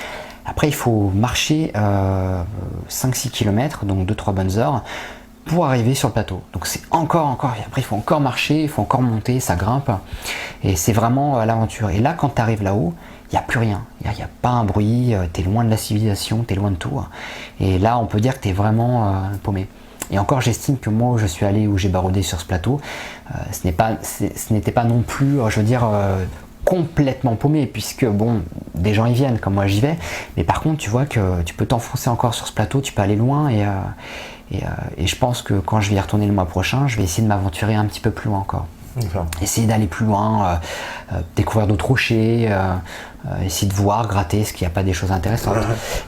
après, il faut marcher 5-6 km, donc 2-3 bonnes heures, pour arriver sur le plateau. Donc, c'est encore, après, il faut encore marcher, il faut encore monter, ça grimpe, et c'est vraiment l'aventure. Et là, quand tu arrives là-haut, il n'y a plus rien, il n'y a pas un bruit, tu es loin de la civilisation, tu es loin de tout. Et là, on peut dire que tu es vraiment paumé. Et encore, j'estime que moi, où je suis allé, où j'ai baroudé sur ce plateau, ce n'était pas non plus, je veux dire, complètement paumé, puisque, des gens y viennent, comme moi j'y vais, mais par contre, tu vois que tu peux t'enfoncer encore sur ce plateau, tu peux aller loin, et je pense que quand je vais y retourner le mois prochain, je vais essayer de m'aventurer un petit peu plus loin encore. Essayer d'aller plus loin, découvrir d'autres rochers, essayer de voir, gratter, ce qu'il n'y a pas des choses intéressantes.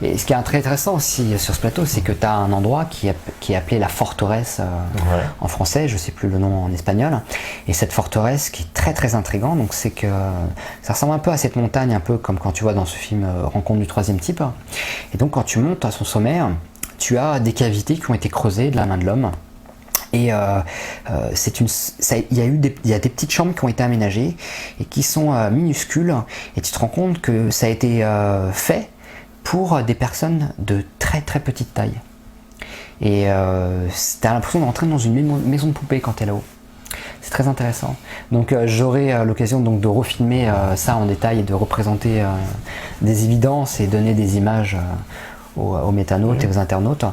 Et ce qui est très intéressant aussi sur ce plateau, c'est que tu as un endroit qui est appelé la forteresse en français, je ne sais plus le nom en espagnol, et cette forteresse qui est très intrigant, donc c'est que ça ressemble un peu à cette montagne, un peu comme quand tu vois dans ce film Rencontre du troisième type, et donc quand tu montes à son sommet, tu as des cavités qui ont été creusées de la main de l'homme, Et il y a des petites chambres qui ont été aménagées et qui sont minuscules, et tu te rends compte que ça a été fait pour des personnes de très très petite taille. Et tu as l'impression d'entrer dans une maison de poupée quand tu es là-haut. C'est très intéressant. Donc j'aurai l'occasion donc de refilmer ça en détail et de représenter des évidences et donner des images aux métanautes et aux internautes.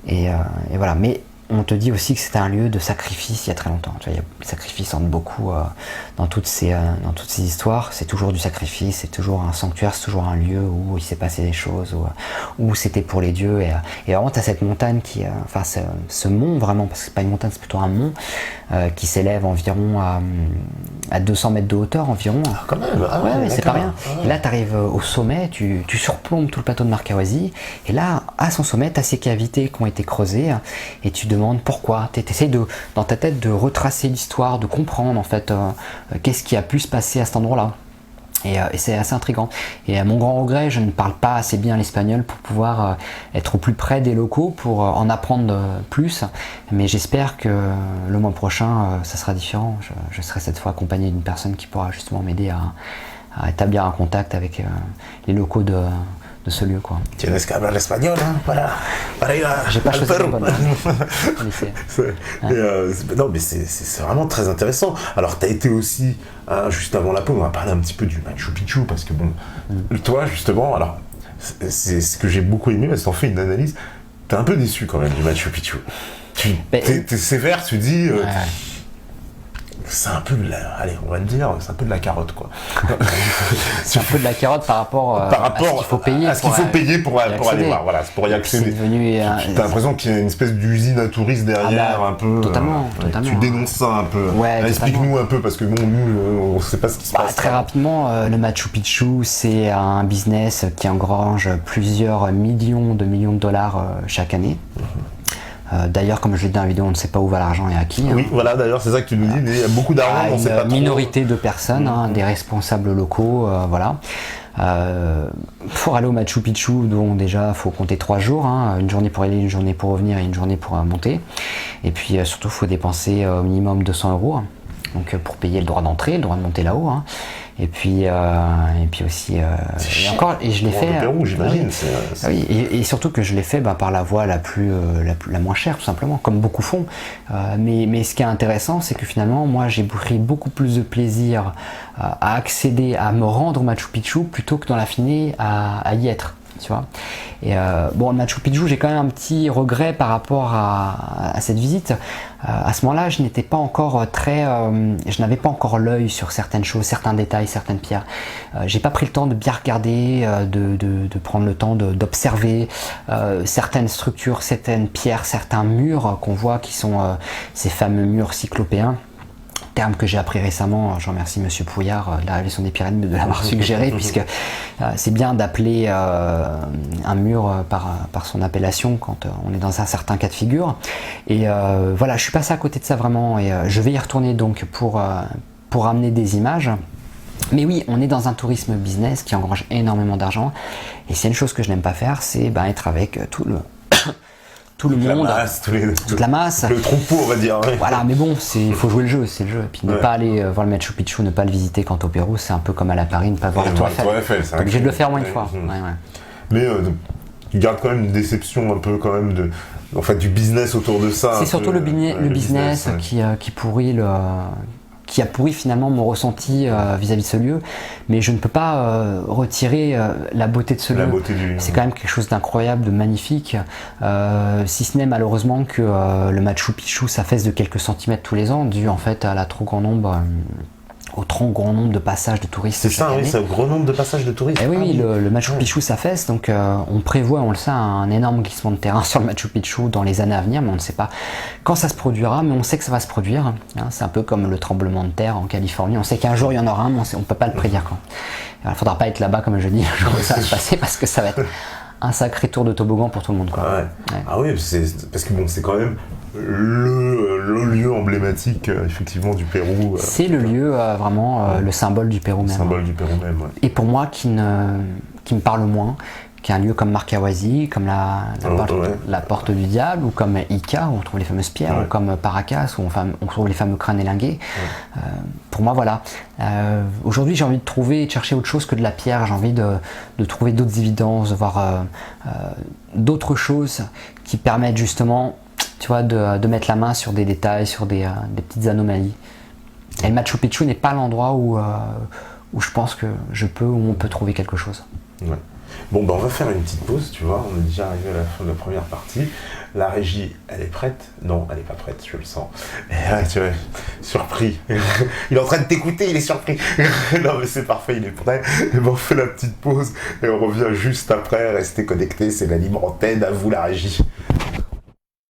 Et voilà. Mais on te dit aussi que c'était un lieu de sacrifice il y a très longtemps. Tu vois, il y a le sacrifice entre beaucoup dans toutes ces histoires. C'est toujours du sacrifice, c'est toujours un sanctuaire, c'est toujours un lieu où il s'est passé des choses, où c'était pour les dieux. Et vraiment, tu as cette montagne ce mont vraiment, parce que c'est pas une montagne, c'est plutôt un mont qui s'élève environ à 200 mètres de hauteur environ. Ah, quand même. Ouais, c'est pas rien. Et là, tu arrives au sommet, tu surplombes tout le plateau de Marcahuasi, et là, à son sommet, tu as ces cavités qui ont été creusées, et tu demandes pourquoi. Tu essaies dans ta tête de retracer l'histoire, de comprendre en fait qu'est-ce qui a pu se passer à cet endroit-là. Et c'est assez intriguant. Et à mon grand regret, je ne parle pas assez bien l'espagnol pour pouvoir être au plus près des locaux, pour en apprendre plus. Mais j'espère que le mois prochain, ça sera différent. Je serai cette fois accompagné d'une personne qui pourra justement m'aider à établir un contact avec les locaux de ce lieu, quoi. Tienes que hablar espagnol, hein, para ir J'ai pas al choisi Perú. le Non, mais c'est vraiment très intéressant. Alors, tu as été aussi, juste avant la pause, on va parler un petit peu du Machu Picchu, parce que bon, toi, justement, alors, c'est ce que j'ai beaucoup aimé, parce que t'en fais une analyse, t'es un peu déçu quand même du Machu Picchu. T'es sévère, tu dis... c'est un peu de la, allez, on va le dire, c'est un peu de la carotte, quoi. C'est un peu de la carotte par rapport à ce qu'il faut payer. À ce qu'il faut payer pour aller voir, voilà, c'est pour y accéder. T'as l'impression qu'il y a une espèce d'usine à touristes derrière, un peu. Totalement. Tu dénonces ça un peu. Ouais, explique-nous un peu, parce que bon, nous, on sait pas ce qui se passe. Très rapidement, le Machu Picchu, c'est un business qui engrange plusieurs millions de dollars chaque année. D'ailleurs, comme je l'ai dit dans la vidéo, on ne sait pas où va l'argent et à qui. Oui, voilà, d'ailleurs, c'est ça que tu nous dis, mais il y a beaucoup d'argent, on ne sait pas trop. Une minorité de personnes, des responsables locaux, voilà. Pour aller au Machu Picchu, donc déjà, il faut compter 3 jours, une journée pour aller, une journée pour revenir et une journée pour monter. Et puis surtout, il faut dépenser au minimum 200 €. Donc pour payer le droit d'entrée, le droit de monter là-haut. Et puis aussi, et je l'ai fait. Au Pérou, j'imagine. Oui, et surtout que je l'ai fait par la voie la moins chère, tout simplement, comme beaucoup font. Mais ce qui est intéressant, c'est que finalement, moi, j'ai pris beaucoup plus de plaisir à accéder, à me rendre au Machu Picchu, plutôt que dans la finée à y être. Tu vois. Et bon, le Machu Picchu, j'ai quand même un petit regret par rapport à cette visite. À ce moment-là, je n'étais pas encore je n'avais pas encore l'œil sur certaines choses, certains détails, certaines pierres. J'ai pas pris le temps de bien regarder, de prendre le temps d'observer certaines structures, certaines pierres, certains murs qu'on voit qui sont ces fameux murs cyclopéens. Terme que j'ai appris récemment, je remercie Monsieur Pouillard de la Révolution des Pyramides de l'avoir suggéré, puisque c'est bien d'appeler un mur par son appellation quand on est dans un certain cas de figure. Et voilà, je suis passé à côté de ça vraiment, et je vais y retourner donc pour amener des images. Mais oui, on est dans un tourisme business qui engrange énormément d'argent, et c'est une chose que je n'aime pas faire, c'est être avec tout le monde, toute la masse, le troupeau, on va dire. Ouais. Voilà, mais bon, il faut jouer le jeu, c'est le jeu. Et puis ne pas aller voir le Machu Picchu, ne pas le visiter quand au Pérou, c'est un peu comme à la Paris, ne pas voir la Tour Eiffel. T'es obligé de le faire au moins une fois. Mais tu gardes quand même une déception un peu quand même du business autour de ça. C'est surtout le business qui pourrit qui a pourri finalement mon ressenti vis-à-vis de ce lieu, mais je ne peux pas retirer la beauté de ce lieu. C'est quand même quelque chose d'incroyable, de magnifique, si ce n'est malheureusement que le Machu Picchu s'affaisse de quelques centimètres tous les ans, dû en fait à au trop grand nombre de passages de touristes. C'est ça, oui, c'est un gros nombre de passages de touristes. Et oui, le Machu Picchu s'affaisse, donc on prévoit, on le sait, un énorme glissement de terrain sur le Machu Picchu dans les années à venir, mais on ne sait pas quand ça se produira, mais on sait que ça va se produire. C'est un peu comme le tremblement de terre en Californie, on sait qu'un jour il y en aura un, mais on ne peut pas le prédire quand. Il ne faudra pas être là-bas, comme je dis, le jour où ça va se passer, parce que ça va être un sacré tour de toboggan pour tout le monde, quoi. Ah oui, parce que bon, c'est quand même le lieu emblématique effectivement du Pérou. C'est le lieu vraiment le symbole du Pérou même. Symbole du Pérou même. Et pour moi qui me parle moins, qui est un lieu comme Marcahuasi, comme Ouais. la Porte du Diable, ou comme Ica, où on trouve les fameuses pierres, Ouais. ou comme Paracas, où on trouve les fameux crânes élingués. Pour moi, voilà. Aujourd'hui, j'ai envie de chercher autre chose que de la pierre. J'ai envie de trouver d'autres évidences, de voir d'autres choses qui permettent justement, tu vois, de mettre la main sur des détails, sur des petites anomalies. Et le Machu Picchu n'est pas l'endroit où je pense que où on peut trouver quelque chose. Ouais. Bon, on va faire une petite pause, tu vois, on est déjà arrivé à la fin de la première partie. La régie, elle est prête? Non, elle n'est pas prête, je le sens. Et là, tu vois, surpris. Il est en train de t'écouter, il est surpris. Non, mais c'est parfait, il est prêt. Et on fait la petite pause et on revient juste après. Restez connectés, c'est la libre antenne, à vous la régie.